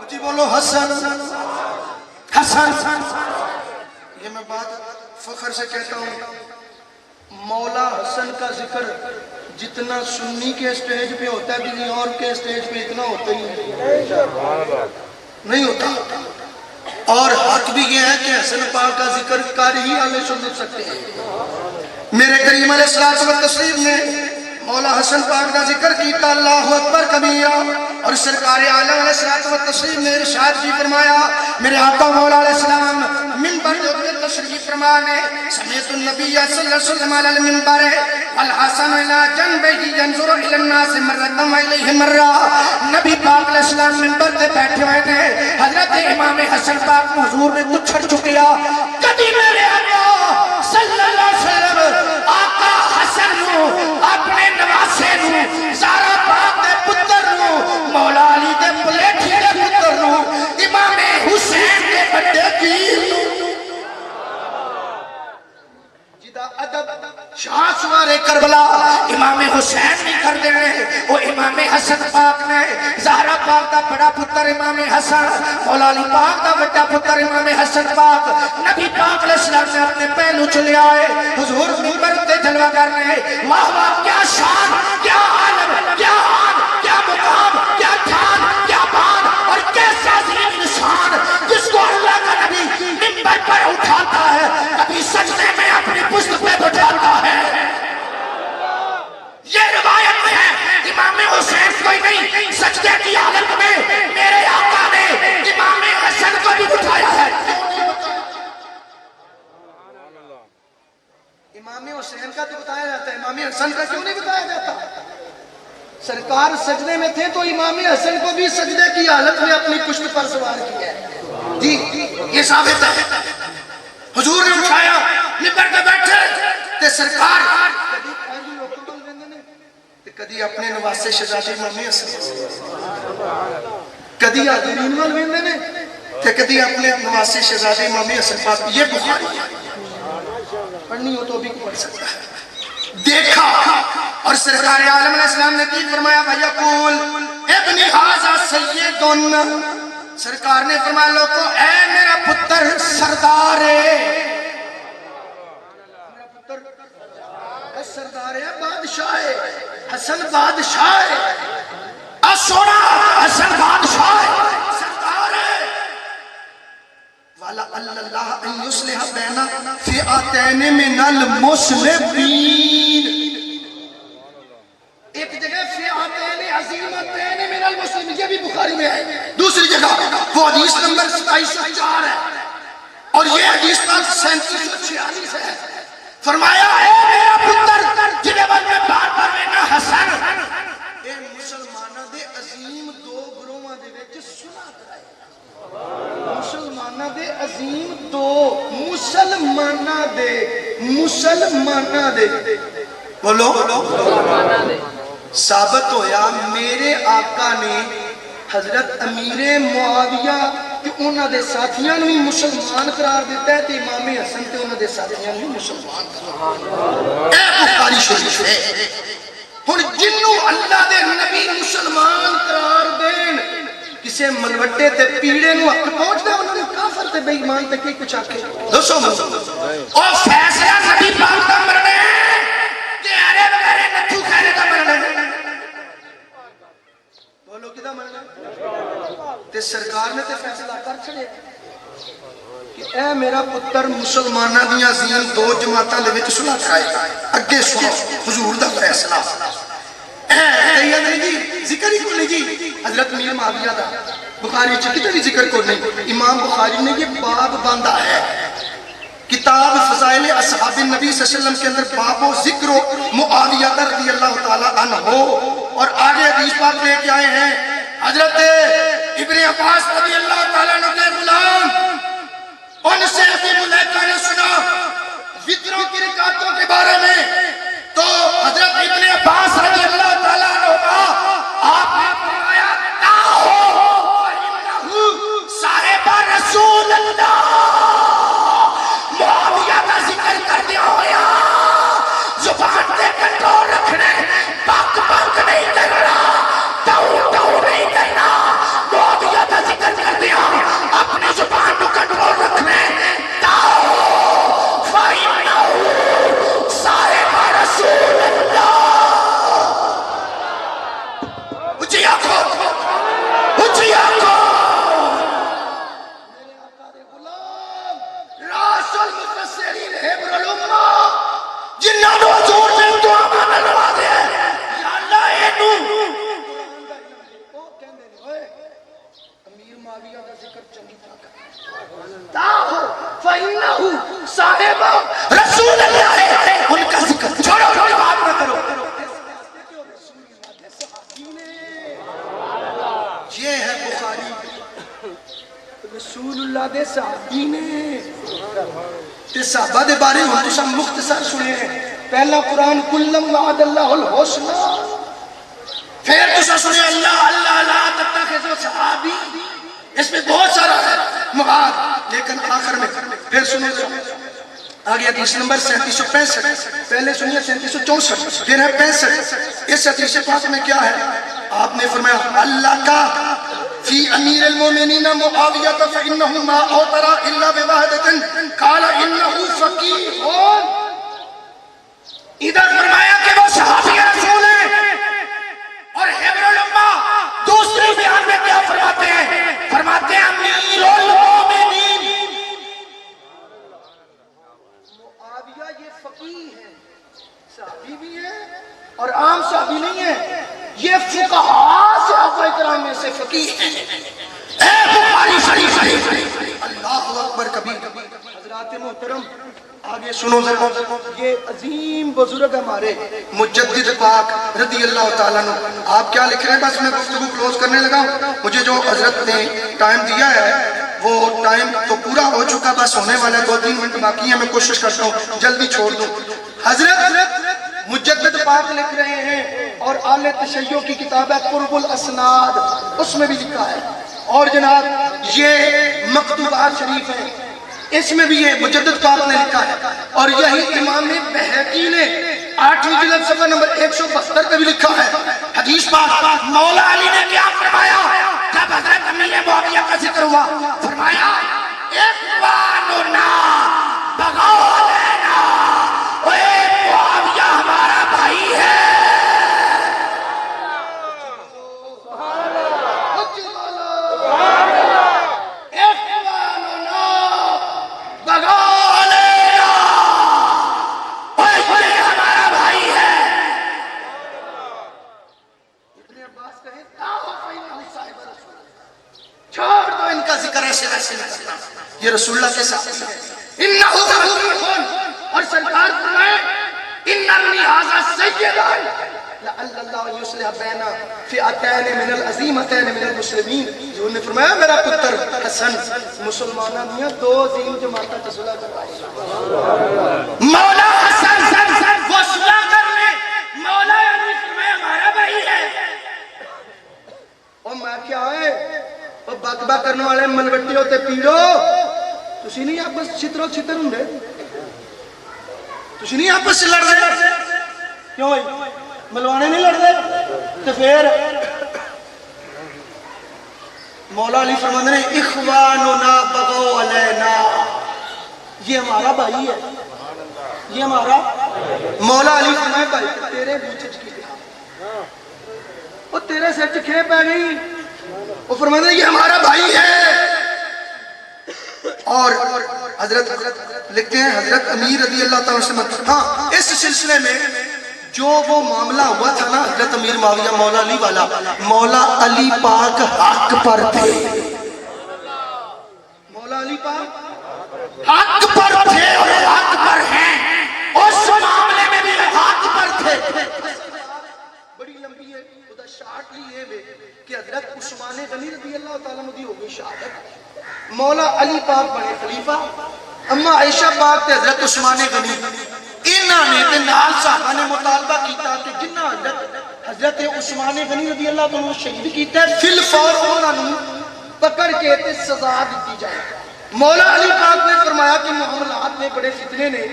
جی بولو حسن حسن۔ یہ میں بات فخر سے کہتا ہوں، مولا حسن کا ذکر جتنا سنی کے اسٹیج پہ ہوتا ہے کسی اور کے اسٹیج پہ اتنا ہوتا ہی نہیں ہوتا۔ اور حق بھی یہ ہے کہ حسن پاک کا ذکر کر ہی اہل سنت سکتے ہیں۔ میرے کریم علیہ الصلوۃ والتسلیم نے مولا حسن پاک کا ذکر کیتا اللہ اکبر کبیرہ، اور سرکار عالم علیہ الصلوۃ والتسلیم نے ارشاد جی فرمایا، میرے آقا مولا علیہ السلام منبر پہ تشریف فرما نے، سمیت النبی صلی اللہ علیہ وسلم علی المنبر والحسن علی جنبہ ينظر الى الناس مرۃ والیہ مرہ، نبی پاک علیہ السلام منبر پہ بیٹھے ہوئے تھے، حضرت امام حسن پاک حضور نے تو چھڑ چکیا، کبھی میرے آقا صلی اللہ علیہ وسلم آقا حسن نو اپنے نواسے نو زہرا پاک دے پتر نو مولا علی دے پلیٹھی دے پتر نو امام حسین دے بڑے پیر نو جدا ادب شاہ سوار کربلا امام حسین نہیں کر دینے، وہ امام حسن پاک نے زہرا پاک دا بڑا پتر امام حسن، مولا علی پاک دا بڑا پتر امام حسن پاک، نبی پاک علیہ السلام نے اپنے پہلو چلے آئے، حضور منبر تے جلوہ کرنے، واہ واہ کیا شان، کیا عالم، کیا آن، کیا مقام، کیا ٹھان، کیا بان اور کیسا عظیم نشان، جس کو اللہ کا نبی منبر پر اٹھاتا ہے کبھی سجدے میں اپنی پشت پہ بٹھاتا ہے۔ یہ روایت میں ہے امام حسین کوئی نہیں، سجدے کی حالت میں میرے آقا نے امام حسن کو بھی بٹھایا ہے۔ امام حسین کا تو بتایا جاتا ہے، امام حسن کا کیوں نہیں بتایا جاتا؟ سرکار سجدے میں تھے تو امام حسن کو بھی سجدے کی حالت میں اپنی پشت پر سوار کیا ہے۔ جی یہ ثابت ہے، حضور نے اٹھایا منبر پہ بیٹھے تے سرکار کدی اپنے نواسے شہزادے امام حسن، کدی حاضرین وال ویندے نے تے کدی اپنے نواسے شہزادے امام حسن پاک، یہ بخاری پڑھنی ہو تو بھی پڑھ سکتا ہے۔ دیکھا اور سرکار عالم علیہ السلام نے کی فرمایا وَيَقُولُ ابن حَاذَا سَيِّدٌ، سرکار نے فرمایا لوگو اے میرا پتر سردار ہے، سردار ہے، بادشاہ ہے، حسن بادشاہ ہے، سونا حسن بادشاہ ہے، سردار ہے، وَلَعَلَّ اللَّهَ أَن يُصْلِحَ بَيْنَ فِئَتَيْنِ مِنَ الْمُسْلِمِينَ، ایک جگہ فئتین عظیمتین من المسلمین، یہ بھی بخاری میں ہے، دوسری جگہ وہ حدیث نمبر 2704 ہے اور یہ حدیث نمبر 3746 ہے، فرمایا اے میرا پتر جنہیں بعد میں بار بار لینا حسن، اے مسلمانہ دے عظیم دو گروہاں دے وچ صلح کرائے، مسلمانہ دے عظیم دو، مسلمانہ دے بولو ثابت ہویا میرے آقا نے حضرت امیر معاویہ کہ انہاں دے ساتھیاں بھی مسلمان قرار دیتا ہے تے امام حسن تے انہاں دے ساتھیاں بھی مسلمان قرار، اے بخاری شریف ہے، ہن جنوں اللہ دے نبی مسلمان قرار دین کسے ملوٹے تے پیڑے نو حق پہنچدا انہاں نے کافر تے بے ایمان تے کی کچھ آکھے دوستو اور فیصلہ نبی پاک کا مرنے کہ ارے بغیر نتھو کھانے کا مرنے، بولو کدھا مرنا تے سرکار نے تے فیصلہ کر چھڑے کہ اے میرا پتر مسلمانہ دیاں عظیم دو جماعتاں دے وچ صلح کرائے، اگے سنو حضور دا فیصلہ، تیاد نہیں جی ذکر ہی کو نہیں جی حضرت امیر معاویہ دا بخاری چکتے بھی ذکر کو نہیں، امام بخاری نے یہ باب باندھا ہے کتاب فضائل اصحاب النبی صلی اللہ علیہ وسلم کے اندر باب و ذکر معاویہ رضی اللہ تعالیٰ عنہ، اور آگے حدیث پاک لے کے آئے ہیں حضرت ابن عباس رضی اللہ تعالیٰ عنہ کے غلام، ان سے ابھی ملیکہ نے سنا وطروں کی رکعتوں کے بارے میں، تو حضرت ابن عباس رضی اللہ تعالیٰ عنہ آپ نے فرمایا نہ ہو صاحب رسول اللہ معاویہ کا ذکر کر دیا ہویا، زبان دے کنٹرول رکھنے، پاک پاک نہیں کرنا، ٹاؤ ٹاؤ نہیں کرنا، معاویہ کا ذکر کر دیا، اپنی زبان کو کنٹرول رکھنے، ٹاؤ فائنہو صاحب فَإِنَّهُ صَاحِبُ رسول اللہ ہے، ان کا ذکر چھوڑو، بات نہ کرو۔ یہ ہے بخاری، رسول اللہ دے صحابی نے تے صحابہ دے بارے ہوں تو سب مختصر سنے ہیں۔ پہلا قرآن کلم وعد اللہ الحسنہ، پھر تو سنے اللہ اللہ لا تتخذوا صحابی، اس میں بہت سارا ہے مواد، لیکن آخر میں پھر سنے آگے حدیث نمبر 3765، پہلے سنیے 3764، پھر ہے 65۔ اس حدیث پاک میں کیا ہے؟ آپ نے فرمایا اللہ کا فی امیر المومنین معاویہ فإنہ ما اوتر الا بواحدۃ قال انہ فقیہ۔ ادھر فرمایا کہ وہ صحابی رسول ہیں، اور حبر الامہ دوسری بیان میں کیا فرماتے ہیں؟ فرماتے ہیں امیر المومنین۔ معاویہ یہ فقیہ ہیں، صحابی بھی ہیں اور عام صحابی نہیں ہیں، یہ فقہاء صحابہ کرام میں سے فقیہ ہیں۔ اے بخاری شریف، اللہ اکبر کبیر۔ حضرات محترم، آگے سنو ذرا، یہ عظیم بزرگ ہمارے مجدد پاک رضی اللہ تعالیٰ عنہ، آپ کیا لکھ رہے ہیں؟ بس میں گفتگو کلوز کرنے لگا ہوں۔ مجھے جو حضرت نے ٹائم دیا ہے وہ ٹائم تو پورا ہو چکا، بس ہونے والا 2-3 منٹ باقی ہیں، میں کوشش کرتا ہوں جلدی چھوڑ دوں۔ حضرت مجدد پاک لکھ رہے ہیں، اور آل تشیع کی کتاب ہے قرب الاسناد، اس میں بھی لکھا ہے، اور جناب یہ مکتوبات شریف ہیں، اس میں بھی یہ مجدد پاک نے لکھا ہے، اور یہی امام بہقی نے 8ویں جلد صفحہ نمبر 172 پہ بھی لکھا ہے۔ حدیث پاک مولا علی نے کیا فرمایا جب حضرت امیر معاویہ کا ذکر ہوا؟ فرمایا اخواننا بغاو لینا، اے معاویہ ہمارا بھائی ہے۔ چھوڑ دو ان کا ذکر، ایسے نہیں، یہ رسول اللہ کے ساتھ ہے۔ انہو فقیہ، اور سرکار فرمائے ان ابنی ھذا سیدا لعل اللہ یصلح بین فئتین من العظیمتین من المسلمین۔ حضور نے فرمایا میرا پتر حسن مسلمانہ میاں 2 عظیم جماعتوں کا صلح کروائے۔ مولا حسن وہ صلح کر لے، مولا علی فرمایا ہمارا بھائی ہے۔ اور میں کیا ہے وہ بک بک کرنے والے ملوٹی ہوتے پیڑو، تسی نہیں آپس چھترو چھتر ہوں دے، تسی نہیں آپس سے لڑ دے، کیوں بھائی ملوانے نہیں لڑ دے؟ تو پھر مولا علی فرماتے ہیں اخواننا بغو علینا، یہ ہمارا بھائی ہے، یہ ہمارا مولا علی فرمائے بھائی تیرے بوچھچ کی وہ تیرے سر چکھے پہ گئی، وہ فرماتے ہیں یہ ہمارا بھائی ہے۔ اور حضرت لکھتے ہیں حضرت امیر رضی اللہ تعالیٰ سے، ہاں اس سلسلے میں جو وہ معاملہ ہوا تھا نا حضرت امیر معاویہ مولا علی والا، مولا علی پاک حق پر تھے، مولا علی پاک حق پر تھے اور حق پر ہیں، اس معاملے میں بھی حق پر تھے۔ بڑی لمبی ہے، خدا شاٹ لی ہے کہ حضرت عثمان غنی رضی اللہ تعالیٰ عنہ دی ہو گئی شہادت، مولا علی پاک بنے خلیفہ، اما عائشہ پاک تے حضرت عثمان غنی، انہاں نے تے نال صحابہ نے مطالبہ کیتا کہ جنہ حضرت عثمان غنی رضی اللہ تعالیٰ عنہ شہید کیتا ہے فی الفور انہاں نوں پکڑ کے تے سزا دتی جائے۔ مولا علی پاک نے فرمایا کہ معاملات میں بڑے فتنے نے،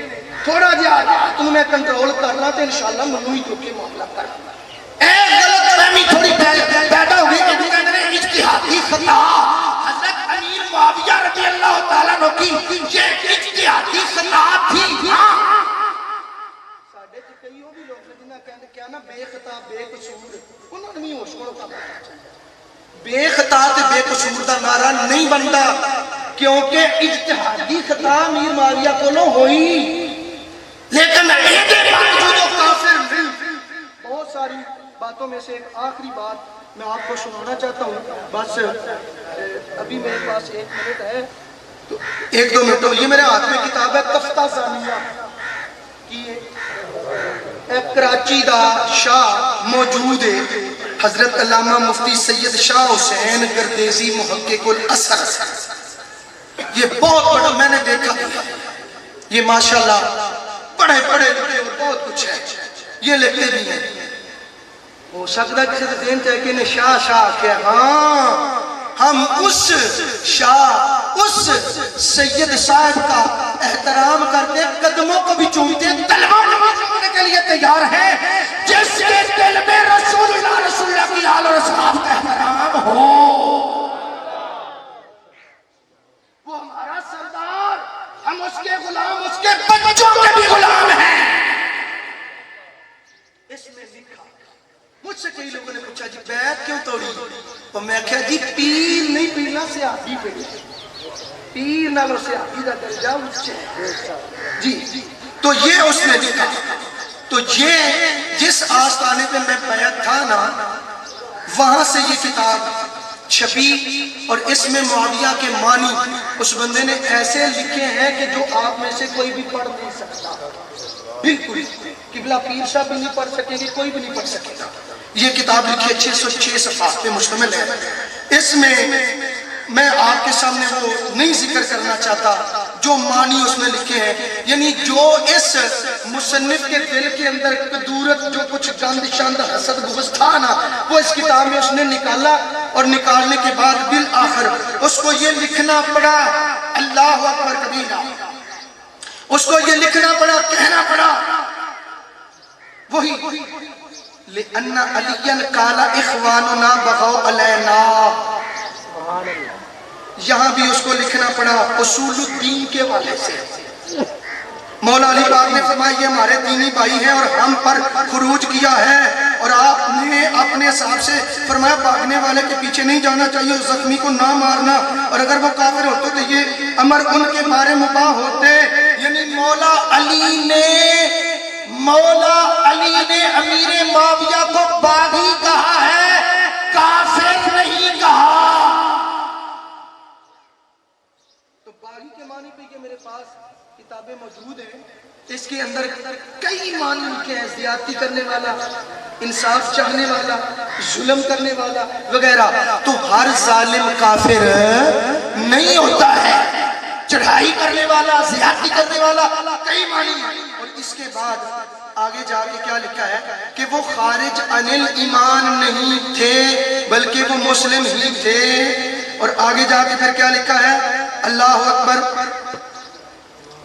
تھوڑا جہا تم میں کنٹرول کرنا تے انشاءاللہ منوں ہی جو کہ معاملہ کرنا۔ ایک غلط فہمی تھوڑی پیدا ہوئی کہ وہ کہتے ہیں اجتہادی خطا، حضرت امیر معاویہ رضی اللہ تعالیٰ عنہ کی یہ اجتہادی خطا تھی۔ ساڈے چ کئی وہ بھی لوگ جنہاں کہندے کیا نا بے خطا بے قصور، انہاں نے بھی ہوش کرو کا بے خطا تے بے قصور دا نعرہ نہیں بنتا، کیونکہ اجتہادی خطا امیر معاویہ کولوں ہوئی، لیکن ایک باوجود وہ کافر نہیں۔ بہت ساری باتوں میں سے ایک آخری بات میں آپ کو سنانا چاہتا ہوں، بس ابھی میرے پاس 1 منٹ ہے، تو ایک دو منٹ یہ میرے ہاتھ میں کتاب ہے تفتہ ثانیہ کی کراچی دا شاہ موجود ہے حضرت علامہ مفتی سید شاہ حسین گردیزی محقق الاثر. یہ بہت بڑا میں نے دیکھا, یہ ماشاءاللہ بڑے بڑے لکھے اور بہت کچھ ہے, یہ لکھتے بھی ہیں. ہو سکتا ہے کسی دین چاہے کہ انہیں شاہ شاہ کیا, ہاں ہم اس شاہ اس سید صاحب کا احترام کرتے, قدموں کو بھی چومتے, تلوار نمازنے کے لیے تیار ہے جس کے دل میں رسول اللہ کی حال اور اصحاب کا احترام ہو, وہ ہمارا سردار, ہم اس کے غلام, اس کے بچوں کے بھی غلام ہیں. اس میں لکھا, مجھ سے کئی لوگوں نے پوچھا جی بیعت کیوں توڑی, اور میں کہا جی پیر نہیں پینا سیاحی پہ, پیر نالوں سیاحی دا درجہ اونچا ہے جی. تو یہ اس نے لکھا, تو یہ جس آستانے پہ میں بیعت تھا نا وہاں سے یہ کتاب چھپی, اور اس میں معاویہ کے معنی اس بندے نے ایسے لکھے ہیں کہ جو آپ میں سے کوئی بھی پڑھ نہیں سکتا, بالکل قبلہ پیر صاحب بھی نہیں پڑھ سکیں گے, کوئی بھی نہیں پڑھ سکے گا. یہ کتاب لکھی ہے 606 صفحات پہ مشتمل ہے. اس میں میں آپ کے سامنے وہ نہیں ذکر کرنا چاہتا جو معنی اس نے لکھے ہیں, یعنی جو اس مصنف کے دل کے اندر قدورت جو کچھ گند شند حسد بغض تھا نا وہ اس کتاب میں اس نے نکالا, اور نکالنے کے بعد بالآخر اس کو یہ لکھنا پڑا, اللہ اکبر کبیرہ, اس کو یہ لکھنا پڑا, کہنا پڑا وہی لِأَنَّ عَلِيًّا قَالَ إِخْوَانُنَا بَغَوْا عَلَيْنَا, یہاں بھی اس کو لکھنا پڑا اصول الدین کے والے سے. مولا علی پاک نے فرمایا یہ ہمارے دینی بھائی ہیں اور ہم پر خروج کیا ہے, اور آپ نے اپنے حساب سے فرمایا بھاگنے والے کے پیچھے نہیں جانا چاہیے, اس زخمی کو نہ مارنا, اور اگر وہ کافر ہوتے تو یہ امر ان کے بارے مباح ہوتے. یعنی مولا علی نے امیر معاویہ کو باغی کہا ہے, کافر نہیں کہا. تو باغی کے معنی پہ کہ میرے پاس کتابیں موجود ہیں, اس کے اندر کئی معنی لکھے ہیں, زیادتی کرنے والا, انصاف چاہنے والا, ظلم کرنے والا وغیرہ. تو ہر ظالم کافر نہیں ہوتا ہے, چڑھائی کرنے والا, زیادتی کرنے والا, کئی معنی. اور اس کے بعد آگے جا کے کیا لکھا ہے کہ وہ خارج عن الایمان نہیں تھے بلکہ وہ مسلم ہی تھے. اور آگے جا کے پھر کیا لکھا ہے, اللہ اکبر,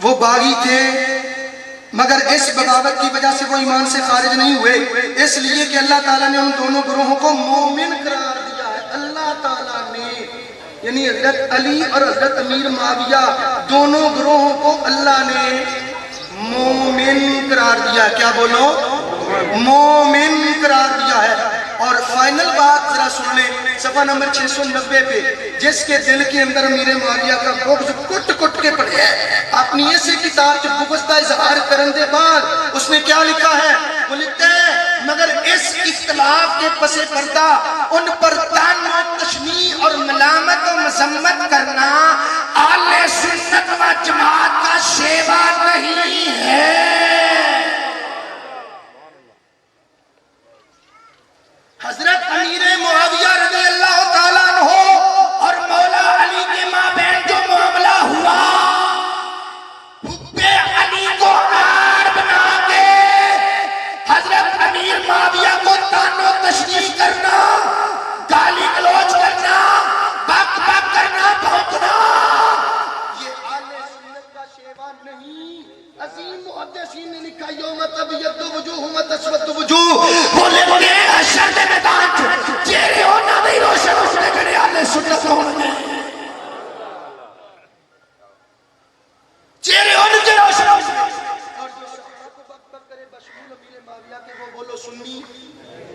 وہ باغی تھے مگر اس بغاوت کی وجہ سے وہ ایمان سے خارج نہیں ہوئے, اس لیے کہ اللہ تعالیٰ نے ان دونوں گروہوں کو مومن قرار دیا ہے. اللہ تعالیٰ نے, یعنی حضرت علی اور حضرت امیر معاویہ دونوں گروہوں کو اللہ نے مومن قرار دیا. کیا بولو, مومن قرار دیا ہے. اور فائنل بات ذرا سن لیں, صفحہ نمبر 690 پہ, جس کے دل کے اندر امیر معاویہ کا بغض کٹ کٹ کے پڑے ہے, اپنی ایسے کتاب جو بغض کا اظہار کرنے کے بعد اس نے کیا لکھا ہے, وہ لکھتے ہیں مگر اس اختلاف کے پس پردہ ان پر طعن و تشنیع اور ملامت و مذمت کرنا اہل سنت و جماعت کا شیوا نہیں ہے. حضرت امیر معاویہ رضی اللہ تعالیٰ عنہ اور مولا علی کے مابین جو معاملہ ہوا, حب علی کو آڑ بنا کے حضرت امیر معاویہ کو طعن و تشنیع کرنا, گالی گلوچ کرنا, بک بک کرنا, بھونکنا, یہ اہل سنت کا شیوا نہیں. عظیم محدثین نے لکھا یوم تبیض وجوہ و تسود وجوہ, بولے بولے حشر کے میدان چہرے ہونا نہیں روشن ہونے کرے اہل سنت ہونے, چہرے ہونے کے روشن ہونے. اور جو صحابہ کو بک بک کرے بشمول امیر معاویہ کے وہ بولو سنی,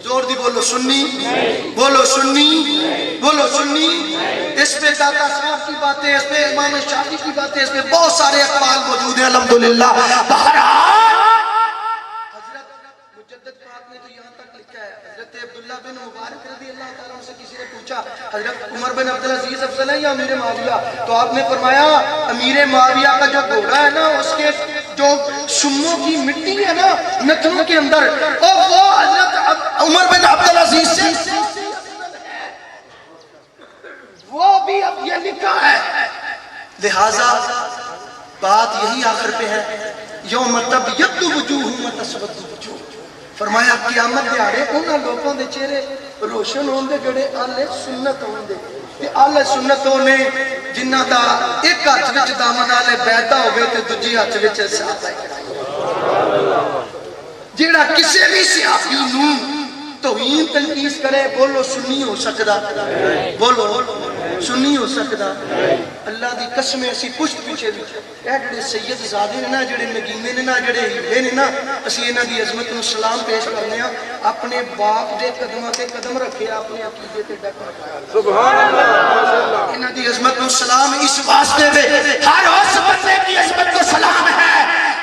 زور دی بولو سنی, بولو سنی, بولو سنی. اس پہ داتا صاحب کی باتیں, اس پہ امام شافعی کی باتیں, اس پہ بہت سارے اقوال موجود ہیں الحمدللہ. بہرحال حضرت مجدد پاک نے تو یہاں تک لکھا ہے, حضرت عبداللہ بن مبارک رضی اللہ تعالیٰ عنہ سے کسی نے پوچھا حضرت عمر بن عبدالعزیز افضل ہے یا امیر معاویہ؟ تو آپ نے فرمایا امیر معاویہ کا جو گھوڑا ہے نا اس کے جو شموں کی مٹی ہے نا نتنوں کے اندر اور وہ حضرت عمر بن عبدالعزیز سے وہ بھی اب یہ لکھا ہے. لہذا بات یہی آخر پہ ہے یوم تبیض وجوہ و تسود وجوہ. فرمایا قیامت دے آڑے انہاں لوگوں دے چہرے روشن ہون دے جڑے اہل سنت ہون دے تے اہل سنت ہونے جنہ دا ایک ہاتھ وچ دامن اہل بیت دا ہوے تے دوجے ہاتھ وچ صحابہ کرام. جیڑا کسے بھی صحابی نوں توہین تنقید کرے بولو سنی ہو سکدا؟ بولو سنی ہو سکدا؟ اللہ دی قسمیں اسی پشت پیچھے دی اے جڑے سید زادے نے نا جڑے نگینے نے نا جڑے ہیلے نے نا اسی انہاں دی عظمت نو سلام پیش کرنے ہاں. اپنے باپ دے قدماں تے قدم رکھے اپنے عقیدے تے ڈٹ رکھا. سبحان اللہ. انہاں دی عظمت نو سلام اس واسطے وے ہر اس بندے کی عظمت کو سلام ہے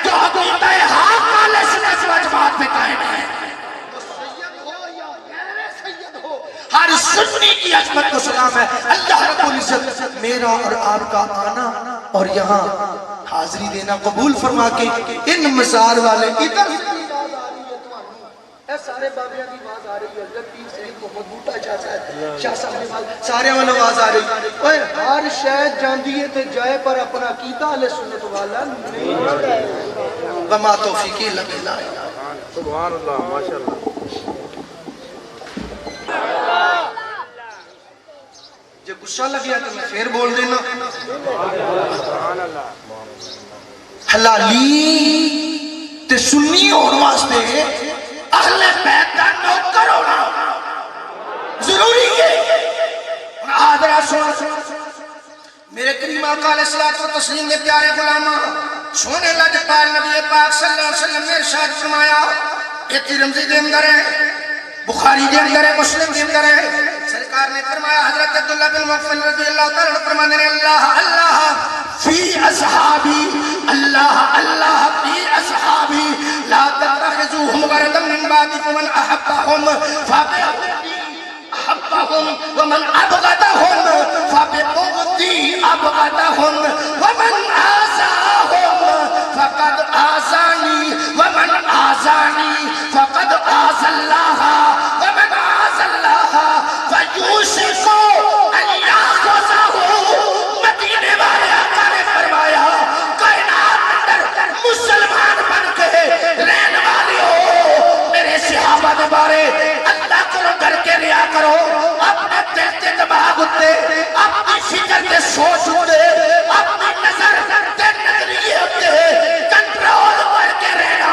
جو عقیدہ حق والے سنت و جماعت پہ قائم ہے. ہر سنی کی عظمت کو سلام ہے. اللہ رب العزت میرا اور آپ کا آنا اور یہاں حاضری دینا قبول فرما کے ان مزار والے ادھر سارے بابیاں کی آواز آ رہی ہے. حضرت پیر سید محمد بوٹا شاہ صاحب نے سارے والے آواز آ رہی ہے. ہر شاید جاندی ہے تے جائے پر اپنا عقیدہ اہل سنت والا نہیں. وما توفیقی الا باللہ. سبحان اللہ ماشاءاللہ. جو غصہ لگیا تو میں پھر بول دینا. حلالی تے سنی ہون واسطے اہل بیت دا نوکر ہونا ضروری ہے. آدھرا سن میرے کریم آقا علیہ الصلوۃ والتسلیم کے پیارے غلاماں سونے لجپال نبی پاک صلی اللہ علیہ وسلم نے ارشاد فرمایا کہ ترمذی دے اندر ہے بخاری دے اندر ہے مسلم دے اندر ہے. سرکار نے فرمایا حضرت عبداللہ بن مغفل رضی اللہ تعالیٰ عنہ فرمانے نے اللہ اللہ فی اصحابی اللہ اللہ فی اصحابی لا تتخذوهم غرضا من بعدی فمن احبهم فبحبی احبهم ومن ابغضهم فببغضی ابغضهم ومن آزاهم فقد آزانی ومن آزانی فقد آز اللہ ومن آز اللہ فیوسف ان یاخذہ. مدینے والے آقا نے فرمایا کائنات اندر مسلمان بن کے رہنے والی ہو میرے صحابہ کے بارے اللہ کرو کر کے ریا کرو. اپنے دل کے دماغ اتے اپنی فکر کے سوچ اتے اپنی نظر کے نظریے اتے کنٹرول کر کے رہنا.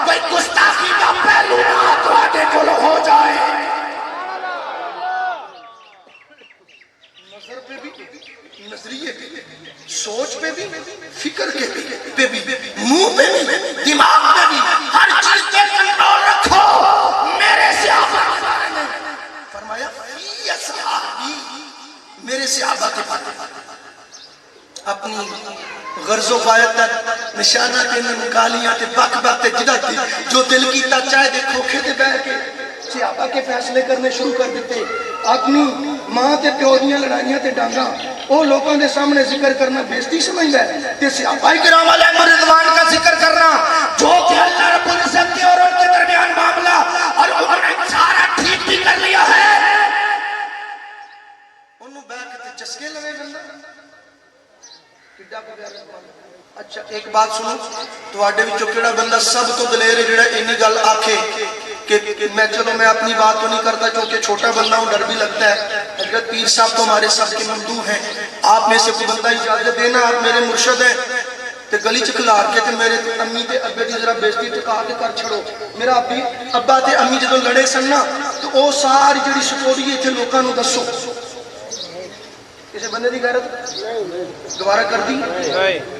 کوئی گستاخی کا پہلو نہ تو آگے کو ہو جائے. نظر پہ بھی نظریے پہ سوچ پہ بھی فکر کے پہ بھی منہ پہ بھی دماغ پہ بھی ہر چیز پہ کنٹرول رکھو. میرے صحابہ کے بارے میں فرمایا فی اصحابی میرے صحابہ کے بارے میں اپنی غرض و غایت تک نشانہ تے نکالیاں تے بک بک تے جدہ تے جو دل کی تا چاہے دے کھوکھے تے بیٹھ کے صحابہ کے فیصلے کرنے شروع کر دیتے. اپنی ماں تے پیو دیاں لڑائیاں تے ڈانگاں او لوگوں دے سامنے ذکر کرنا بےزتی سمجھدا ہے تے صحابہ کرام علیہ رضوان کا ذکر کرنا جو کہ اللہ رب العزت کے اور ان کے درمیان معاملہ اور انہوں نے سارا ٹھیک بھی کر لیا ہے. انہوں بیٹھ کے چسکے لگے بندہ. اچھا ایک بات سنو تواڈے وچوں کیڑا بندہ سب تو دلیر ہے جڑا اینی گل آکھے کہ میں چلو میں اپنی بات تو نہیں کرتا کیونکہ چھوٹا بندہ ہوں ڈر بھی لگتا ہے. حضرت پیر صاحب تو ہمارے سب کے ممدوح ہیں. آپ میں سے کوئی بندہ اجازت دینا آپ میرے مرشد ہیں تے گلی چ کھلار کے تے میرے امی تے ابے دی ذرا بےزتی ٹکا کے کر چھڑو. میرا ابا تے امی جدوں لڑے سن نا تو او ساری جڑی سٹوری ایتھے لوکاں نوں دسو. کسی بندے دی غیرت دوبارہ کر دی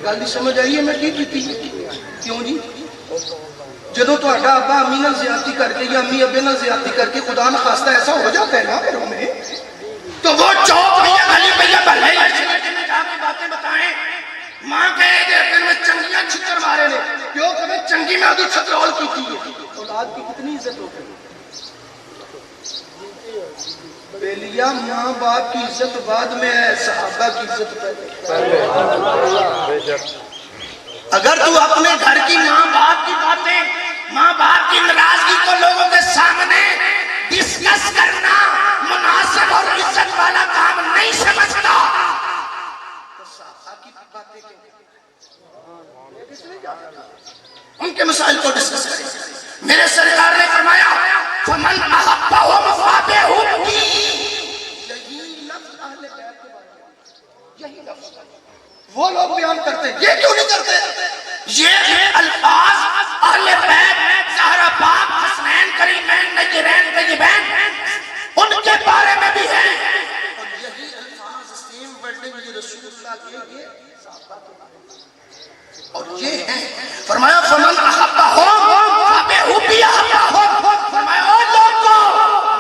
گل دی سمجھ آئی ہے میں کی کیتی کیوں جی جدو تو ابا امی نال زیادتی کر کے یا امی ابے نال زیادتی کر کے خدا نخواستہ ایسا ہو جاتا ہے نا گھروں میں تو وہ چوک بھیا بھلی بھیا بھلے جا کے باتیں بتائیں. ماں کہے گے پھر میں چنگیاں چھتر مارے نے کیوں کہ میں چنگی میں ادھی چھترول کی تھی. اولاد کی کتنی عزت ہوتی ہے بیلیا ماں باپ کی عزت بعد میں ہے، صحابہ کی عزت پہلے۔ اگر تو اپنے گھر کی ماں باپ کی باتیں، ماں باپ کی ناراضگی کو لوگوں کے سامنے ڈسکس کرنا مناسب اور عزت والا کام نہیں سمجھتا تو صحابہ کی باتیں کیوں؟ ان کے مسائل کو ڈسکس کریں۔ میرے سرکار نے فرمایا فمن احبهم فبحبه، یہی لفظ اہل بیت کے بارے میں، یہی لفظ وہ لوگ بیان کرتے ہیں، یہ کیوں نہیں کرتے؟ یہ الفاظ اہل بیت زہرا پاک حسنین کریمین نجرین طیبین ان کے بارے میں بھی ہیں، اور یہی الفاظ سیم ورڈنگ یہ رسول اللہ کے یہ صحابہ کے بارے میں، اور یہ ہیں فرمایا فمن احبهم فبحبهم، فرمایا او لوگوں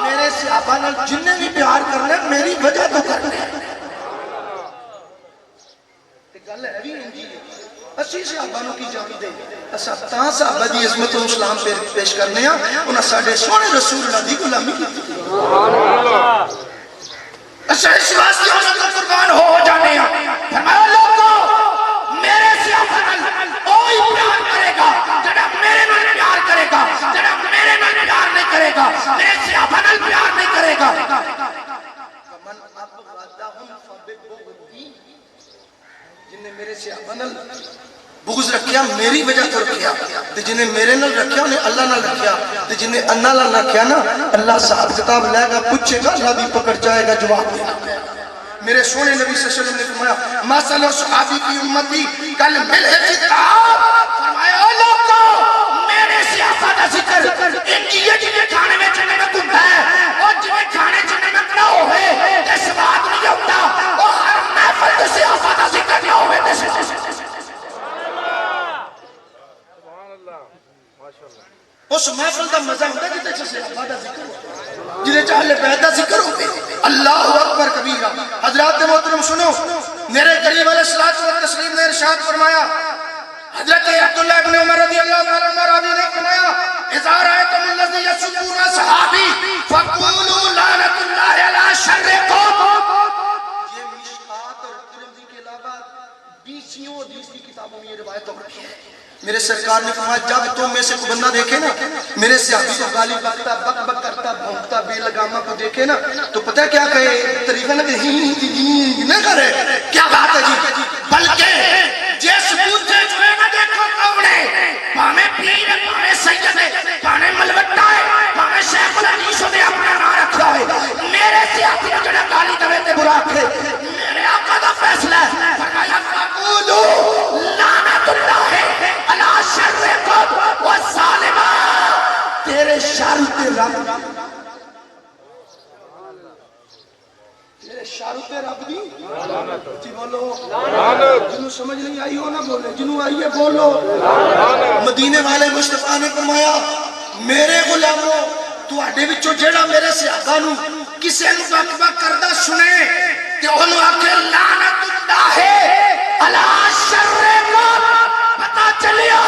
میرے صحابہ نال جنہیں بھی پیار کرنا ہے میری وجہ تو کرنا ہے۔ گل ہے بھی انجی اسی صحابہ نو کی جان دے اسا تاں صحابہ دی عظمت و اسلام پیش کرنے ہیں، انہاں ساڈے سونے رسول اللہ دی غلامی کی سبحان اللہ، اس واسطے انہاں کو قربان ہو جانے ہیں۔ فرمایا لوگوں میرے صحابہ نال کوئی پیار کرے گا جڑا میرے نال پیار کرے گا، جڑا میرے نال پیار نہیں کرے گا میرے صحابہ نال پیار نہیں کرے گا۔ فمن ابغضهم فبغضی، جن نے میرے صحابہ نال بغض رکھیا میری وجہ تو رکھیا، تے جنہیں میرے نال رکھیا انہیں اللہ نال رکھیا، تے جنہیں اللہ نال رکھیا نا اللہ صاحب کتاب لے گا پوچھے گا اللہ دی پکڑ جائے گا جواب دے گا۔ میرے سونے نبی صلی اللہ علیہ وسلم نے فرمایا مثل صحابی کی امتی کل ملح فی الطعام، فرمایا او لوگوں میرے صحابہ دا ذکر انجی جنہیں کھانے میں چنے میں گھنٹا ہے اور جنہیں کھانے چنے میں کڑا ہوئے اس بات نہیں ہوتا اور ہر محفل کے صحابہ دا ذکر نہ ہوئے اس محفل دا مزہ ہوتا ہے جتے سے صحابہ دا ذکر ہوتا ہے، جنہیں چاہلے بیت دا ذکر ہوتے ہیں۔ اللہ اکبر کبیرہ۔ حضرات محترم سنو، میرے قریب علیہ الصلوۃ والتسلیم نے ارشاد فرمایا، حضرت عبداللہ ابن عمر رضی اللہ تعالیٰ عنہ راوی نے فرمایا اذا رأیتم الذی یسبون اصحابی فقولوا لعنۃ اللہ علی شرکم۔ یہ مشکات اور ترمذی کے علاوہ 20 حدیث کی کتابوں میں یہ روایت ہو رہی ہے۔ میرے سرکار نے فرمایا جب تم میں سے کوئی بندہ دیکھے نا میرے صحابی کو گالی بکتا بک بک کرتا بھونکتا بے لگامہ کو دیکھے نا تو پتہ کیا کہے؟ طریقہ نہ کہ نہ کرے، کیا بات ہے جی؟ بلکہ جس بوتے جوئے نہ دیکھو کونے پانے پیر پانے سید پانے ملوٹا ہے پانے شیخ الحدیث نے اپنا نام رکھا ہے، میرے صحابی کو جڑا گالی دوے تے برا کھے میرے آقا دا فیصلہ ہے، فرمایا فقولوا لعنۃ اللہ علی شرکم والظالمہ، تیرے شر تے رب تیرے شر تے رب دی جی بولو جنہوں سمجھ نہیں آئی ہو نہ بولے، جنہوں آئی ہے بولو۔ مدینے والے مصطفیٰ نے فرمایا میرے غلاموں تواڈے وچوں جیڑا میرے صحابہ نو کسے نو بک بک کردا سنے تے اونوں آکھے لعنت اللہ علی شرکم، پتہ چلیا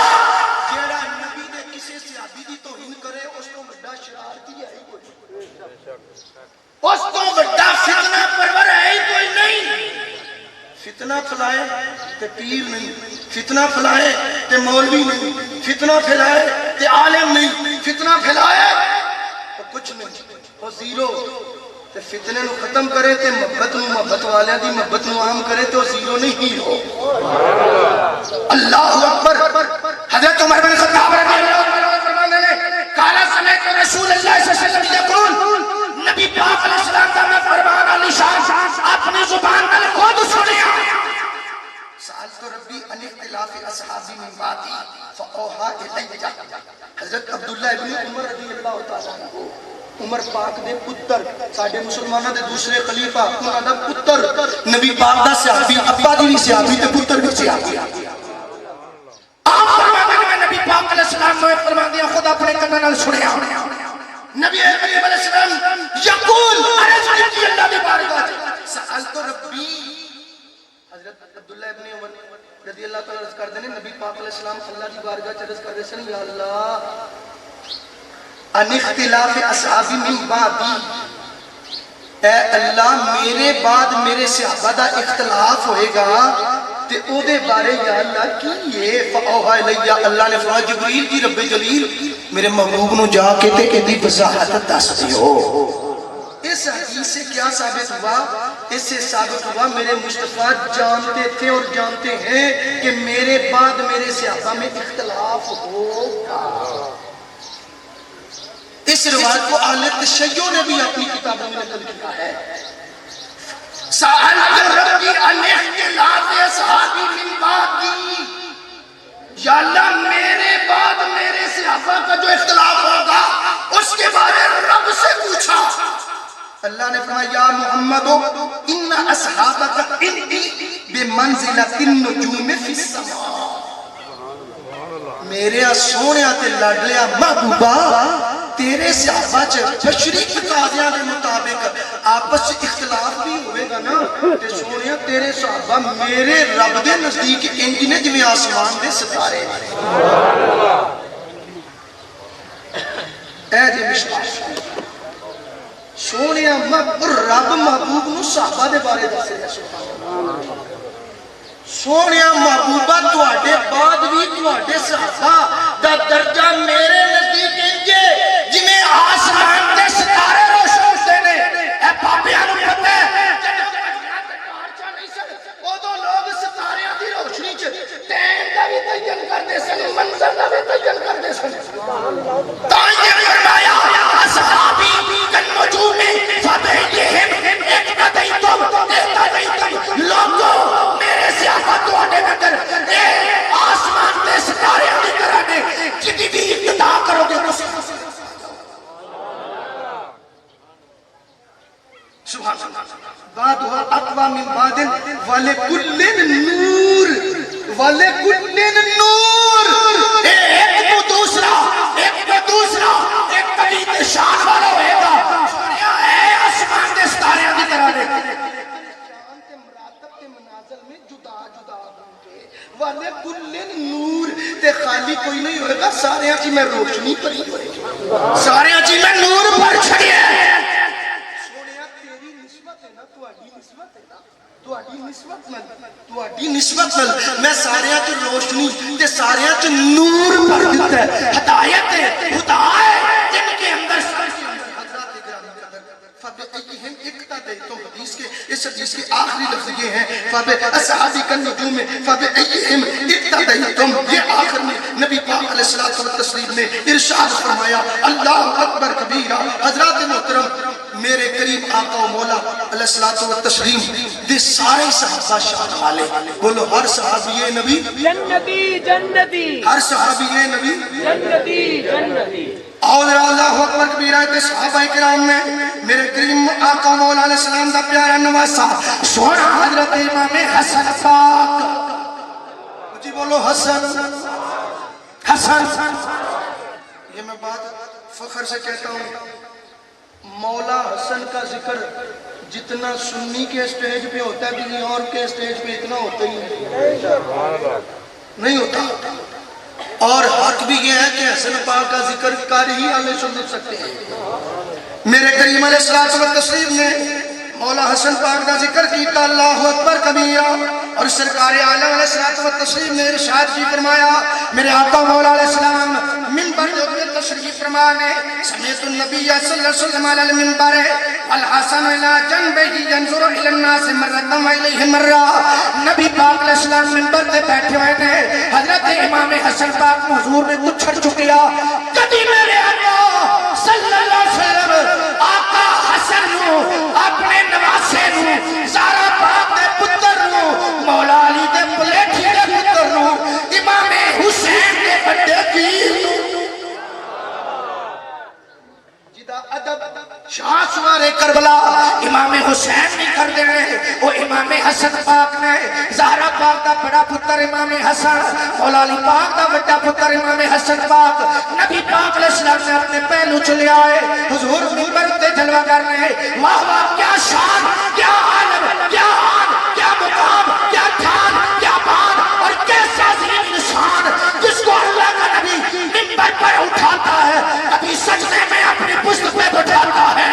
جیڑا نبی دے کسے صحابی دی توہین کرے اس تو بڑا شرارتی ہے ہی کوئی، اس تو بڑا فتنہ پرور ہے ہی کوئی نہیں۔ فتنہ پھلائے تے پیر نہیں، فتنہ پھلائے تے مولوی نہیں، فتنہ پھلائے تے عالم نہیں، فتنہ پھلائے تو کچھ نہیں، وہ زیرو۔ تے فتنے نو ختم کرے تے محبت والیاں دی محبت نو عام کرے تو زیرو نہیں ہیرو۔ اللہ اکبر۔ حضرت عمر بن خطاب رضی اللہ عنہ فرمانے نے قال سمعت رسول اللہ صلی اللہ علیہ وسلم یقول، نبی پاک علیہ السلام کا میں فرمان علی شان اپنی زبان میں خود سنیا، سألت ربی ان اختلاف اصحابی من بعدی فاوحی الی۔ حضرت عبداللہ ابن عمر رضی اللہ تعالیٰ عنہ عمر پاک دے پتر ساڈے مسلمانوں دے دوسرے خلیفہ انہاں دا پتر نبی پاک دا صحابی ابا دی بھی صحابی تے پتر بھی صحابی۔ آپ فرمانے میں نبی پاک علیہ السلام نے فرمان دیا خود اپنے کنوں نال سنیا، نبی کریم علیہ السلام یقول عرض کی اللہ دی بارگاہ سألت ربی، حضرت عبداللہ ابن عمر رضی اللہ تعالیٰ عرض کر دینے نبی پاک علیہ السلام اللہ دی بارگاہ عرض کر دینے یا اللہ ان اختلاف اصحابی من بعدی، اے اللہ میرے بعد میرے صحابہ دا اختلاف ہوئے گا تے او دے بارے یا اللہ کی یہ فاوہا الیہ اللہ نے فرمایا جبریل کی رب جلیل میرے محبوب نو جا کے تے کہتی وضاحت دس دیو. اس حدیث سے کیا ثابت ہوا؟ اس سے ثابت ہوا میرے مصطفیٰ جانتے تھے اور جانتے ہیں کہ میرے بعد میرے صحابہ میں اختلاف ہوگا. اس روایت کو اہل تشیع نے بھی اپنی کتابوں میں نقل کیا ہے. سأل ربی عن اختلاف اصحابی من بعدی، یا اللہ میرے بعد میرے صحابہ کا جو اختلاف ہوگا اس کے بارے رب سے پوچھا. اللہ نے فرمایا یا محمد ان اصحابک عندی بمنزلۃ النجوم فی السماء. میرے سونے تے لاڈلیا محبوبہ تیرے صحابہ بشری تقاضیاں کے مطابق آپس اختلاف بھی ہوئے گا نا تے سونے تیرے صحابہ میرے رب دے نزدیک انج نے جویں آسمان دے ستارے. اے جی مشکل سونے رب محبوب نو صحابہ دے بارے دسے گا. سونے محبوبہ تواڈے بعد بھی تواڈے صحابہ دا درجہ میرے نزدیک انجے جویں آسمان دے ستارے روشن ہوندے نے. اے پاپیاں نوں پتہ ہے جدوں ٹارچاں نہیں سن اودوں لوگ ستاریاں دی روشنی چ ٹائم دا بھی تعین کردے سن، منظر دا بھی تعین کردے سن. تاں یہ فرمایا اصحابی کالنجوم فبہم اقتدیتم اقتدیتم. لوگوں میرے صحابہ تواڈے نگر اے آسمان دے ستارے دی طرح نے جدی بھی اقتدا کرو گے سبحان اللہ. بعدها اقوى من بعد ولكل نور ولكل نور. ایک تو دوسرا ایک کبھی نشان والا ہوئے گا. سنیا اے آسمان دے ستارے دی طرح نے شان تے مراتب تے منازل میں جدا جدا ہوں گے. ولكل نور تے خالی کوئی نہیں ہوئے گا سارے چ میں روشنی بھری ہوئے گی. سارے چ میں نور بھر چھڑیا ہے. تواڈی نسبت نال میں سارے چ روشنی تے سارے چ نور بھر دیتا ہے. ہدایت خدا ہے جن کے اندر فبأيهم اقتديتم. حدیث کے اس حدیث کے آخری لفظ یہ ہیں فبأصحابی کالنجوم فبأيهم اقتديتم. یہ آخر میں نبی پاک علیہ الصلوۃ والتسلیم نے ارشاد فرمایا اللہ اکبر کبیرہ. حضرات محترم میرے کریم آقا و مولا علیہ الصلوۃ والتسلیم دے سارے صحابہ شان والے. بولو ہر صحابی نبی جنتی جنتی، ہر صحابی نبی جنتی جنتی. اور اللہ اکبر کبیرہ تے صحابہ کرام میں میرے کریم آقا مولا علیہ السلام دا پیارا نواسا سونا حضرت امام حسن پاک. جی بولو حسن. حسن یہ میں بات فخر سے کہتا ہوں مولا حسن کا ذکر جتنا سنی کے اسٹیج پہ ہوتا ہے کسی اور کے اسٹیج پہ اتنا ہوتا ہی نہیں ہوتا. اور حق بھی یہ ہے کہ حسن پاک کا ذکر کر ہی اہل سنت سکتے ہیں. میرے کریم علیہ الصلوۃ والتسلیم نے مولا حسن پاک کا ذکر کیتا اللہ اکبر کبیرہ. اور سرکار عالم علیہ الصلوۃ والتسلیم نے ارشاد کی فرمایا میرے آقا مولا علیہ السلام منبر پر تشریف فرما نے سمیت النبی صلی اللہ علیہ وسلم علی المنبر والحسن الى جنبه ينظر الى الناس مرۃ والیہ مرۃ. نبی پاک علیہ السلام منبر پہ بیٹھے ہوئے تھے. حضرت امام حسن پاک حضور نے اچھڑ چکیا. کبھی میرے آقا صلی اللہ علیہ وسلم آقا حسن نو اپنے نواسے نو زہرا پاک دے پتر نو مولا علی دے پلیٹھی دے پتر نو امام حسین دے بڑے پیر نو جدا ادب شاہ سوارے کربلا امام حسین نہیں کر دے رہے وہ امام حسن پاک نے زہرا پاک دا بڑا پتر امام حسن مولا علی پاک دا بڑا پتر امام حسن پاک نبی پاک علیہ السلام نے اپنے پہلو چلے آئے حضور منبر تے جلوہ کر رہے واہ واہ کیا شان کیا عالم کیا آن کیا مقام کیا ٹھان کیا بان اور کیسا عظیم نشان جس کو اللہ کا نبی منبر پر اٹھاتا ہے کبھی سجدے میں اپنی پشت پہ بٹھاتا ہے.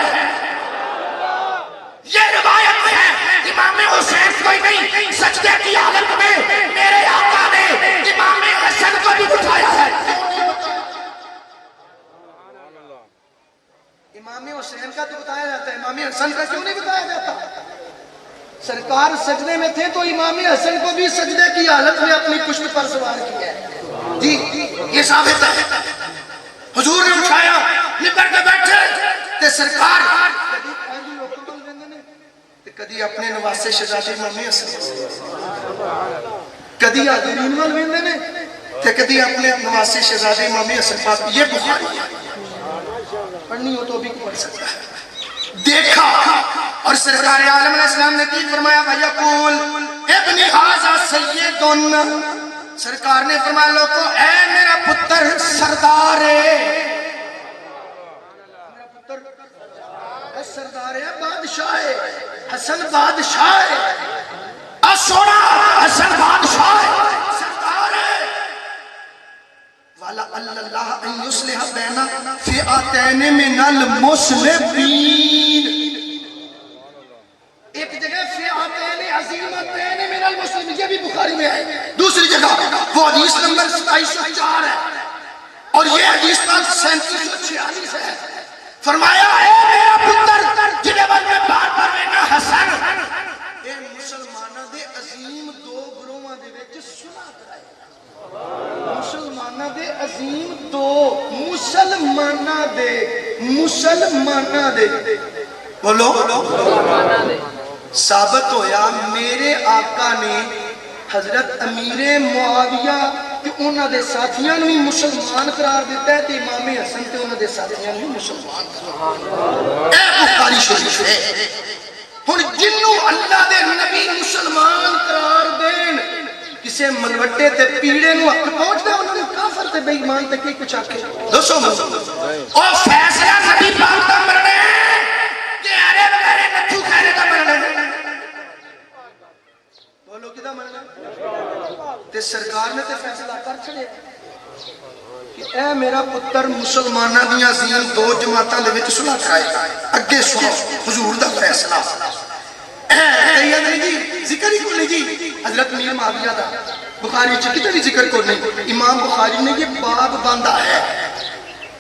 حسن کا کیوں نہیں بتایا جاتا؟ سرکار سجدے میں تھے تو امام حسن کو بھی سجدے کی حالت میں اپنی پشت پر سوار کیا ہے جی یہ ثابت ہے حضور نے اٹھایا ممبر پہ بیٹھے تے سرکار کدی اپنے نواسے شہزادے امام حسن کدی حاضرین وال ویندے نے تے کدی اپنے نواسے شہزادے امام حسن پاک یہ بخاری پڑھنی ہو تو بھی پڑھ سکتا ہے دیکھا اور سرکار عالم علیہ السلام نے کی فرمایا وَيَقُولْ ابن حاضر سیدن سرکار نے فرمایا لوگوں اے میرا پتر سردار ہے سردار ہے بادشاہ ہے حسن بادشاہ ہے سونا حسن بادشاہ ہے سردار ہے والا اللہ ان یصلح بین فئتین من المسلمین ایک جگہ فئتین عظیمتین من المسلمین یہ بھی بخاری میں ہے دوسری جگہ وہ حدیث نمبر 2704 ہے اور یہ حدیث نمبر 3746 ہے فرمایا اے میرا پتر جنہیں بل میں بار بار لینا حسن اے مسلمانہ دے عظیم دو گروہاں دے وچ سنا کرائے مسلمانہ دے عظیم دو مسلمانہ دے بولو ثابت ہویا میرے آقا نے حضرت امیر معاویہ کہ انہاں دے ساتھیاں بھی مسلمان قرار دیتا ہے تے امام حسن تے انہاں دے ساتھیاں بھی مسلمان قرار اے بخاری شریف ہے ہن جنوں اللہ دے نبی مسلمان قرار دین کسے ملوٹے تے پیڑے نو حق پہنچدا انہاں نے کافر تے بے ایمان تے کی کچھ آکھے دوستو اور فیصلہ نبی پاک دا مرنے کہ ارے وغیرہ نتھو کھانے دا مرنے بولو کدا مرنا تے سرکار نے تے فیصلہ کر چھڑے کہ اے میرا پتر مسلمانہ دیاں عظیم دو جماعتاں دے وچ صلح کرائے اگے سنو حضور دا فیصلہ جی ذکر ہی کو نہیں جی حضرت میر معاویہ دا بخاری چ کتے بھی ذکر کو نہیں امام بخاری نے یہ باب باندھا ہے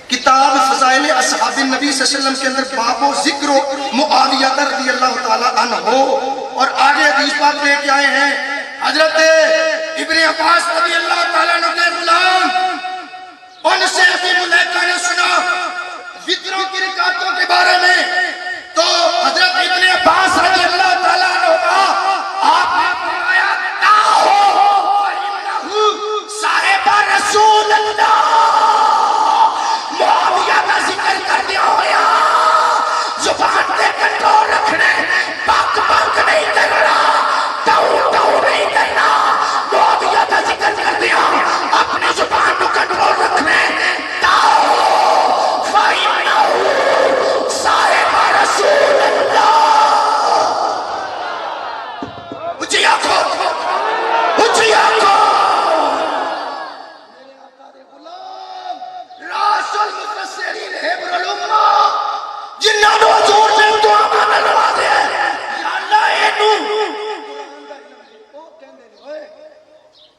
کتاب فضائل اصحاب النبی صلی اللہ علیہ وسلم کے اندر باب و ذکر معاویہ رضی اللہ تعالی عنہ اور آگے حدیث پاک لے کے آئے ہیں حضرت ابن عباس رضی اللہ تعالیٰ عنہ کے غلام ان سے ابھی ملیکہ نے سنا وطروں کی رکعتوں کے بارے میں تو حضرت ابن عباس رضی اللہ تعالیٰ عنہ آپ نے فرمایا نہ ہو فَإِنَّهُ صاحب رسول اللہ معاویہ کا ذکر کر دیا ہویا زبان دے کنٹرول رکھنے پاک پاک نہیں کرنا ٹاؤ نہیں کرنا معاویہ کا ذکر کر دیا اپنی زبان کو کنٹرول رکھنے ٹاؤ فَإِنَّهُ صاحب رسول اللہ اچھی آنکھو اچھی آنکھو میرے آقا دے غلام راس المفسرین حبر الامہ جنہاں نو حضور نے دعا مانا لوا دے یا اللہ اینو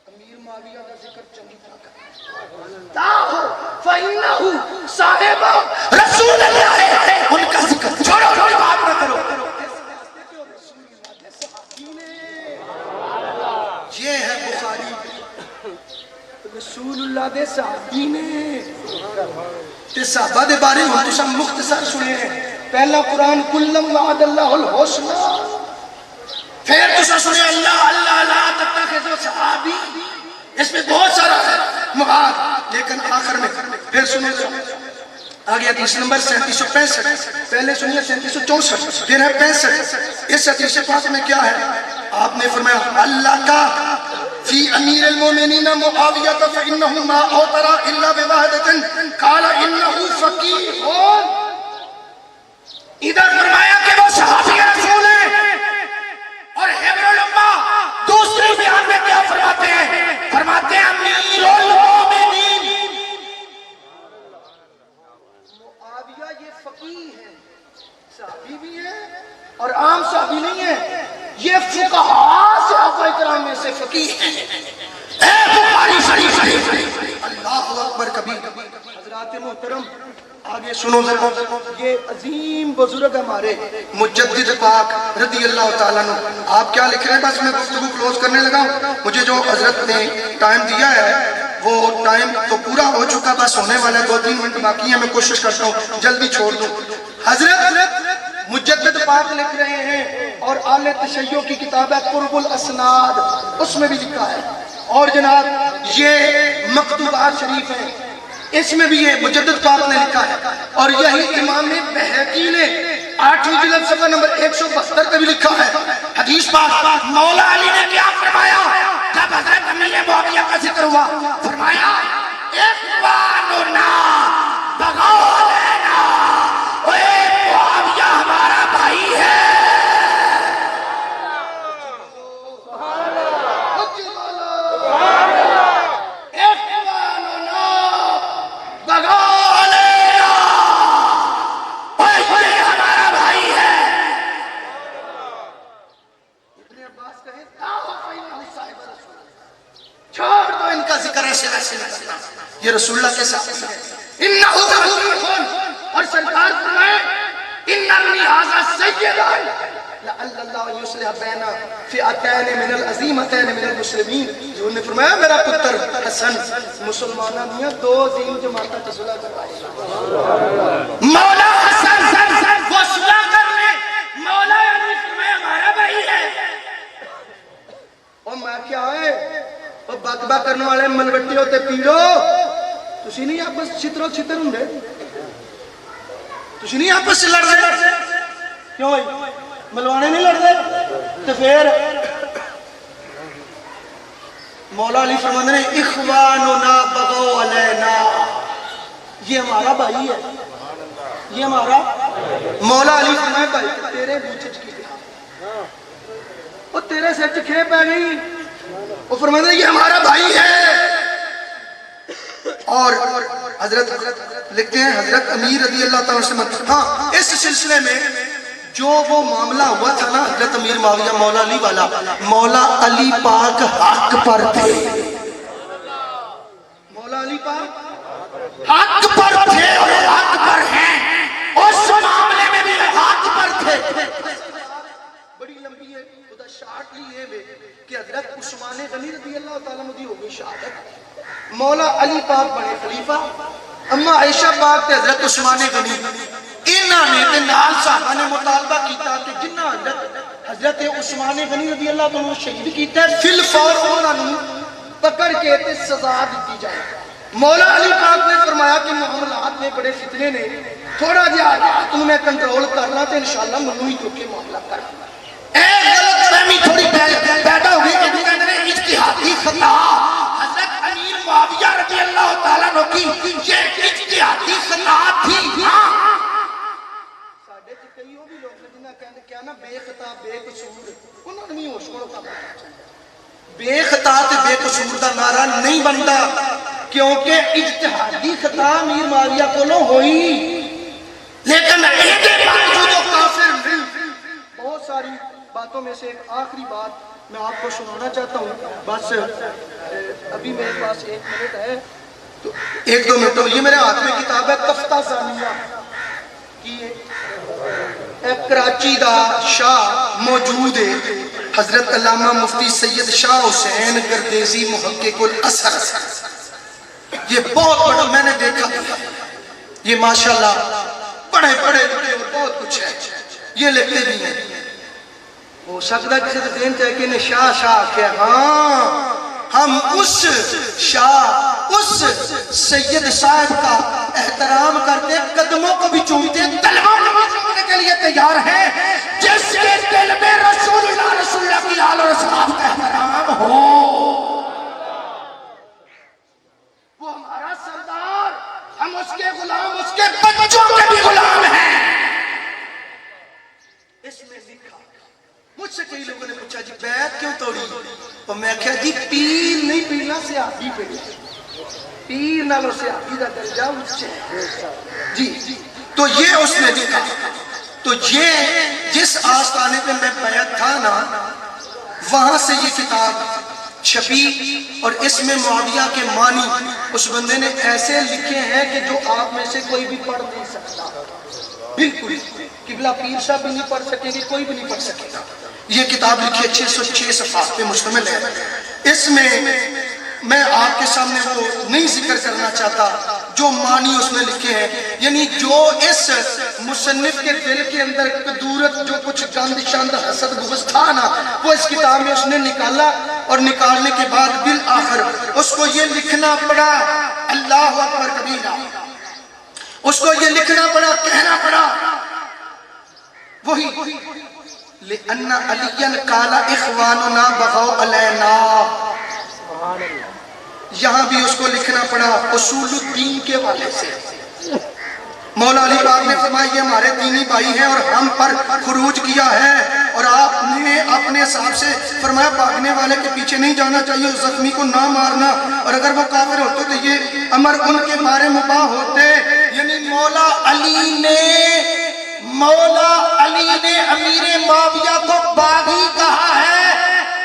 امیر معاویہ دا ذکر چنگی طرح کر تاہو فَإِنَّهُ صاحب رسول اللہ ہے ان کا ذکر چھوڑو بات نہ کرو یہ ہے بخاری رسول اللہ دے صحابی نے تے صحابہ دے بارے میں تو سب مختصر سنے ہیں پہلا قرآن کلم وعد اللہ الحسنہ پھر تو سنے اللہ اللہ لا تتخذوا صحابی اس میں بہت سارا ہے مراد لیکن آخر میں پھر سنے آگے حدیث نمبر 3765 پہلے سنیے 3764 پھر ہے 65 اس حدیث پاک میں کیا ہے آپ نے فرمایا اللہ کا فی امیر المومنین معاویہ فإنہو ما اوترا الا بواحدۃ قال انہو فقیہ ادھر فرمایا کہ وہ صحابی رسول ہیں اور حبر الامہ دوسری بیان میں کیا فرماتے ہیں امیر المومنین معاویہ یہ فقیہ ہیں صحابی بھی ہیں اور عام صحابی نہیں ہیں یہ فقہاء صحابہ کرام میں سے فقیہ ہیں اے بخاری شریف اللہ اکبر کبیر حضرات محترم آگے سنو ذرا، یہ عظیم بزرگ ہمارے مجدد پاک رضی اللہ تعالیٰ عنہ، آپ کیا لکھ رہے ہیں؟ بس میں گفتگو کلوز کرنے لگا ہوں. مجھے جو حضرت نے ٹائم دیا ہے وہ ٹائم تو پورا ہو چکا، بس ہونے والا ہے، 2-3 منٹ باقی ہیں. میں کوشش کرتا ہوں جلدی چھوڑ دوں. حضرت مجدد پاک لکھ رہے ہیں، اور آل تشیع کی کتاب ہے قرب الاسناد، اس میں بھی لکھا ہے. اور جناب یہ مکتوبات شریف ہیں، اس میں بھی یہ مجدد پاک نے لکھا ہے. اور یہی امام بہقی نے 8ویں جلد صفحہ نمبر 172 پہ بھی لکھا ہے. حدیث پاک مولا علی نے کیا فرمایا جب حضرت امیر معاویہ کا ذکر ہوا؟ فرمایا اخواننا بغالنا، اے معاویہ ہمارا بھائی ہے. چھوڑ دو ان کا ذکر ایسے ویسے نہیں کرنا، یہ رسول اللہ کے ساتھ ہے. انہو رسول، اور سرکار فرمائے ان ابنی ھذا سیدان لعل اللہ یصلح بین فئتین من العظیمتین من المسلمین. جو نے فرمایا میرا پتر حسن مسلمانوں میں 2 عظیم جماعتوں کا صلح کروائے. مولا حسن وہ صلح کر لے، مولا علی فرمایا ہمارا بھائی ہے. اور میں کیا ہے وہ بک بک کرنے والے ملوٹی ہوتے پیڑو، تسی نہیں آپس چھترو چھتر ہوں دے، تسی نہیں آپس سے لڑ رہے. کیوں بھائی ملوانے نہیں لڑ رہے؟ تو پھر مولا علی فرماندے نے اخواننا بغو علینا، یہ ہمارا بھائی ہے، یہ ہمارا. مولا علی فرمائے بھائی تیرے بوچھچ کی کہا، وہ تیرے سچ کھے پہ گئی. وہ فرماتے ہیں یہ ہمارا بھائی ہے. اور حضرت لکھتے ہیں حضرت امیر رضی اللہ تعالیٰ سے منتقل. ہاں اس سلسلے میں جو وہ معاملہ ہوا تھا نا حضرت امیر معاویہ مولا علی والا، مولا علی پاک حق پر تھے. مولا علی پاک حق پر تھے اور حق پر ہیں، اس معاملے میں بھی حق پر تھے. بڑی لمبی ہے، خدا شارٹ لیے ہوئے کہ حضرت عثمان غنی رضی اللہ تعالیٰ عنہ ہو گئی شہادت. مولا علی پاک بنے خلیفہ، اما عائشہ پاک تے حضرت عثمان غنی، انہاں نے تے نال صحابہ نے مطالبہ کیتا کہ جنہ حضرت عثمان غنی رضی اللہ تعالیٰ عنہ شہید کیتا ہے فی الفور انہاں نوں پکڑ کے تے سزا دیتی جائے. مولا علی پاک نے فرمایا کہ معاملات میں بڑے فتنے نے، تھوڑا جہا حالات میں کنٹرول کرنا تے انشاءاللہ منوں ہی تو کے معاملہ کرنا. ایک غلط فہمی تھوڑی پیدا ہوئی کہ جنہوں نے اجتہادی خطا حضرت امیر معاویہ رضی اللہ تعالیٰ عنہ کی یہ اجتہادی خطا تھی. ساڈے تے کئی وہ بھی لوگ نے جنہاں کہندے کیا نا بے خطا بے قصور، انہاں نے ہوش کرو کام بے خطا تے بے قصور دا نعرہ نہیں بنتا، کیونکہ اجتہادی خطا امیر معاویہ کولوں ہوئی، لیکن ایک باوجود وہ کافر نہیں. بہت ساری باتوں میں سے ایک آخری بات میں آپ کو سنانا چاہتا ہوں، بس ابھی میرے پاس 1 منٹ ہے تو 1-2 منٹوں. یہ میرے ہاتھ میں کتاب ہے تفتہ ثانیہ کی، ایک کراچی دا شاہ موجود ہے حضرت علامہ مفتی سید شاہ حسین گردیزی محقق الاثر. یہ بہت بڑا میں نے دیکھا، یہ ماشاءاللہ بڑے بڑے لکھے اور بہت کچھ ہے، یہ لکھتے بھی ہیں. ہو سکتا ہے کسی سے دین چاہے کہ انہیں شاہ شاہ کیا، ہاں ہم اس شاہ اس سید صاحب کا احترام کرتے، قدموں کو بھی چومتے، تلوار چومنے کے لیے تیار ہیں جس کے دل میں رسول اللہ کی آل و اصحاب کا احترام ہو. وہ ہمارا سردار، ہم اس کے غلام، اس کے بچوں کے بھی غلام ہیں. اس میں لکھا. مجھ سے کئی لوگوں نے پوچھا جی بیعت کیوں توڑی؟ تو میں کہا جی پیر نہیں پینا صحابی پہ، پیر نالوں صحابی دا درجہ اونچا ہے. جی تو یہ اس نے لکھا. تو یہ جس آستانے پہ میں بیعت تھا نا، وہاں سے یہ کتاب چھپی اور اس میں معاویہ کے معنی اس بندے نے ایسے لکھے ہیں کہ جو آپ میں سے کوئی بھی پڑھ نہیں سکتا، بالکل قبلہ پیر صاحب بھی نہیں پڑھ سکے گی، کوئی بھی نہیں پڑھ سکے گا۔ یہ کتاب لکھی 606 صفحات پہ مشتمل ہے۔ اس میں میں آپ کے سامنے وہ نہیں ذکر کرنا چاہتا جو معنی اس میں لکھے ہیں، یعنی جو اس مصنف کے دل کے اندر قدورت، جو کچھ گند شند حسد بغض تھا نا، وہ اس کتاب میں اس نے نکالا، اور نکالنے کے بعد بالآخر اس کو یہ لکھنا پڑا، اللہ اکبر کبیرہ، اس کو یہ لکھنا پڑا، کہنا پڑا وہی لِأَنَّ عَلِيًّا قَالَ إِخْوَانُنَا بَغَوْا عَلَيْنَا، یہاں بھی اس کو لکھنا پڑا اصول الدین کے والے سے۔ مولا علی پاک نے فرمایا یہ ہمارے دینی بھائی ہیں اور ہم پر خروج کیا ہے، اور آپ نے اپنے حساب سے فرمایا بھاگنے والے کے پیچھے نہیں جانا چاہیے، اس زخمی کو نہ مارنا، اور اگر وہ کافر ہوتے تو یہ امر ان کے بارے مباح ہوتے۔ یعنی مولا علی نے امیر معاویہ کو باغی کہا ہے،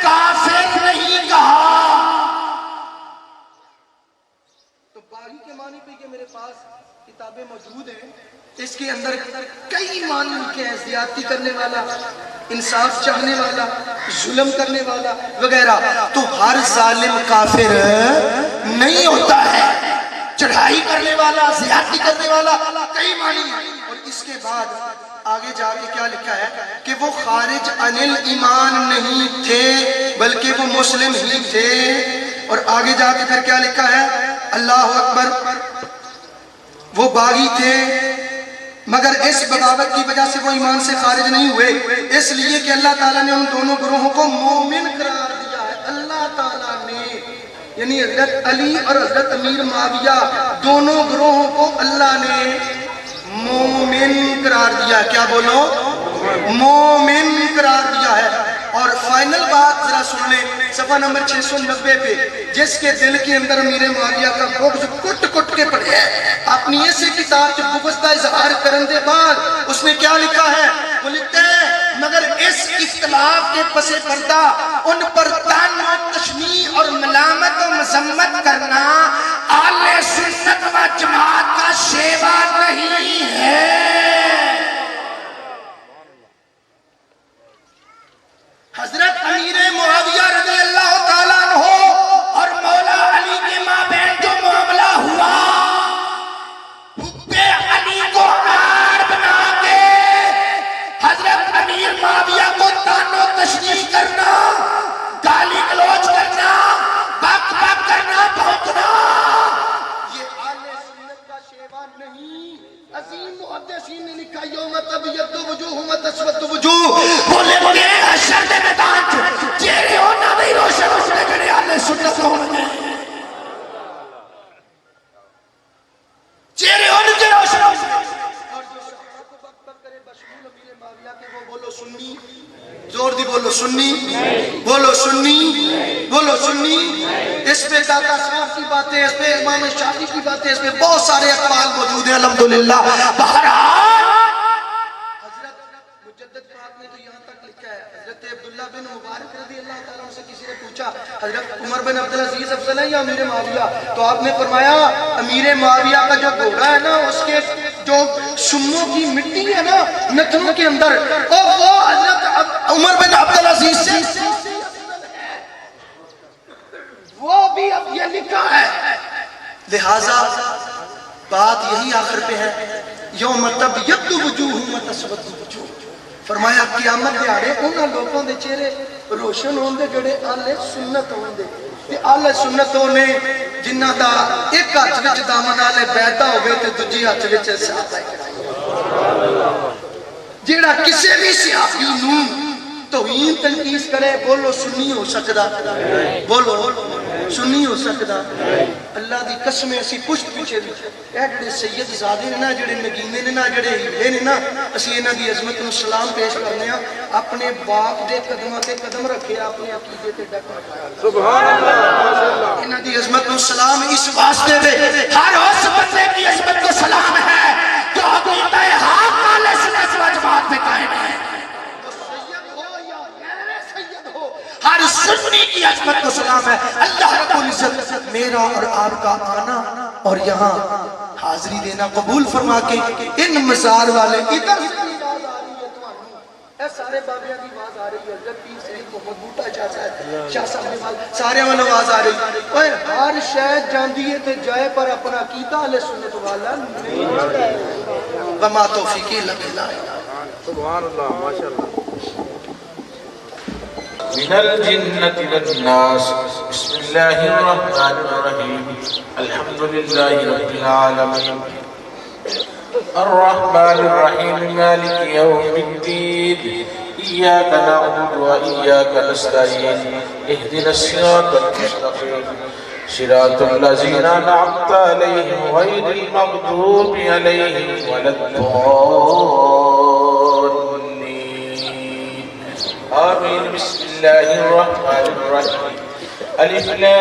کافر نہیں کہا۔ تو باغی کے معنی پہ کہ میرے پاس کتابیں موجود ہیں، اس کے اندر کئی معنی لکھے ہیں، زیادتی کرنے والا، انصاف چاہنے والا، ظلم کرنے والا وغیرہ۔ تو ہر ظالم کافر نہیں ہوتا ہے، چڑھائی کرنے والا، زیادتی کرنے والا، کئی معنی ہیں۔ اور اس کے بعد آگے جا کے کیا لکھا ہے کہ وہ خارج عن الایمان نہیں تھے بلکہ وہ مسلم ہی تھے۔ اور آگے جا کے پھر کیا لکھا ہے، اللہ اکبر، وہ باغی تھے مگر اس بغاوت کی وجہ سے وہ ایمان سے خارج نہیں ہوئے، اس لیے کہ اللہ تعالیٰ نے ان دونوں گروہوں کو مومن قرار دیا ہے۔ اللہ تعالیٰ نے، یعنی حضرت علی اور حضرت امیر معاویہ دونوں گروہوں کو اللہ نے مومن قرار دیا۔ کیا بولو؟ مومن قرار دیا ہے۔ اور فائنل بات ذرا سن لیں، صفحہ نمبر 690 پہ، جس کے دل کے اندر امیر معاویہ کا بغض کٹ کٹ کے پڑے ہے، اپنی ایسی کتاب جو بغض کا اظہار کرنے کے بعد اس نے کیا لکھا ہے، وہ لکھتے ہیں مگر اس اختلاف کے پس پردہ ان پر طعن و تشنیع اور ملامت و مذمت کرنا اہل سنت و جماعت کا شیوا نہیں ہے۔ حضرت امیر معاویہ رضی اللہ تعالیٰ عنہ اور مولا علی کے مابین جو معاملہ ہوا، حب علی کو آڑ بنا کے حضرت امیر معاویہ کو طعن و تشنیع کرنا، گالی گلوچ کرنا، بک بک کرنا، بھونکنا، یہ اہل سنت کا شیوا نہیں۔ عظیم محدثین نے لکھا یوم تبیض وجوہ و تسود وجوہ، بولے بولے حشر دے میدان چہرے ہونا بھی روشن ہونے کڑے اہل سنت ہونے، چہرے ہونے کے روشن ہونے، اور جو صحابہ کو بک بک کرے بشمول امیر معاویہ کے وہ بولو سنی، زور دی بولو سنی، بولو سنی، بولو سنی۔ اس پہ داتا صاحب کی باتیں، اس پہ امام شافعی کی باتیں، اس پہ بہت سارے اقوال موجود ہیں الحمدللہ۔ بہرحال حضرت مجدد پاک نے تو یہاں تک لکھا ہے، حضرت عبداللہ بن مبارک رضی اللہ تعالیٰ عنہ سے کسی نے پوچھا حضرت عمر بن عبدالعزیز افضل ہے یا امیر معاویہ، تو آپ نے فرمایا امیر معاویہ کا جو گھوڑا ہے نا، اس کے جو شموں کی مٹی ہے نا نتنوں کے اندر، وہ حضرت عمر بن عبدالعزیز سے وہ بھی اب یہ لکھا ہے۔ لہٰذا بات یہی آخر پہ ہے، یوم تبیض وجوہ و تسود وجوہ، فرمایا قیامت دیاڑے انہاں لوگوں دے چہرے روشن ہون دے جڑے اہل سنت ہون دے، تے اہل سنت ہونے جنہاں دا ایک ہاتھ وچ دامن والے بیٹھا ہوگے تے دوجی ہاتھ وچ صحابہ کرام، جیڑا کسے بھی صحابی نوں توہین تنقید کرے، بولو سنی ہو سکدا، بولو سنی ہو سکدا۔ اللہ دی قسم اسی پشت پیچھے بھی اے جڑے سید زادے نے نا، جڑے نگینے نے نا، جڑے ہیلے نے نا، اسی انہاں دی عظمت نو سلام پیش کرنے ہاں، اپنے باپ دے قدماں تے قدم رکھے، اپنے عقیدے تے ڈٹ رکھا، سبحان اللہ۔ انہاں دی عظمت نو سلام اس واسطے دے، ہر اس بندے کی عظمت کو سلام ہے جو عقیدہ حق اہل سنت و جماعت پہ قائم ہے، ہر سنی کی عظمت کو سلام ہے. اللہ رب العزت میرا اور آپ کا آنا اور یہاں حاضری دینا قبول فرما کے ان مزار والے ادھر اے سارے بابیاں دی آواز آ رہی ہے. حضرت پیر سید محمد بوٹا شاہ صاحب شاہ صاحب نے سارے والوں آواز آ رہی. اوے ہر شاید جاندی ہے تے جائے پر اپنا کیتا اہل سنت والا نہیں. وما توفیقی الا باللہ. سبحان اللہ ماشاءاللہ. من الجنة والناس. بسم الله الرحمن الرحيم. الحمد لله رب العالمين الرحمن الرحيم مالك يوم الدين. إياك نعبد وإياك نستعين. اهدنا الصراط المستقيم صراط الذين أنعمت عليهم غير المغضوب عليهم ولا الضالين. آمين. بسم الله الرحمن الرحيم. الف لام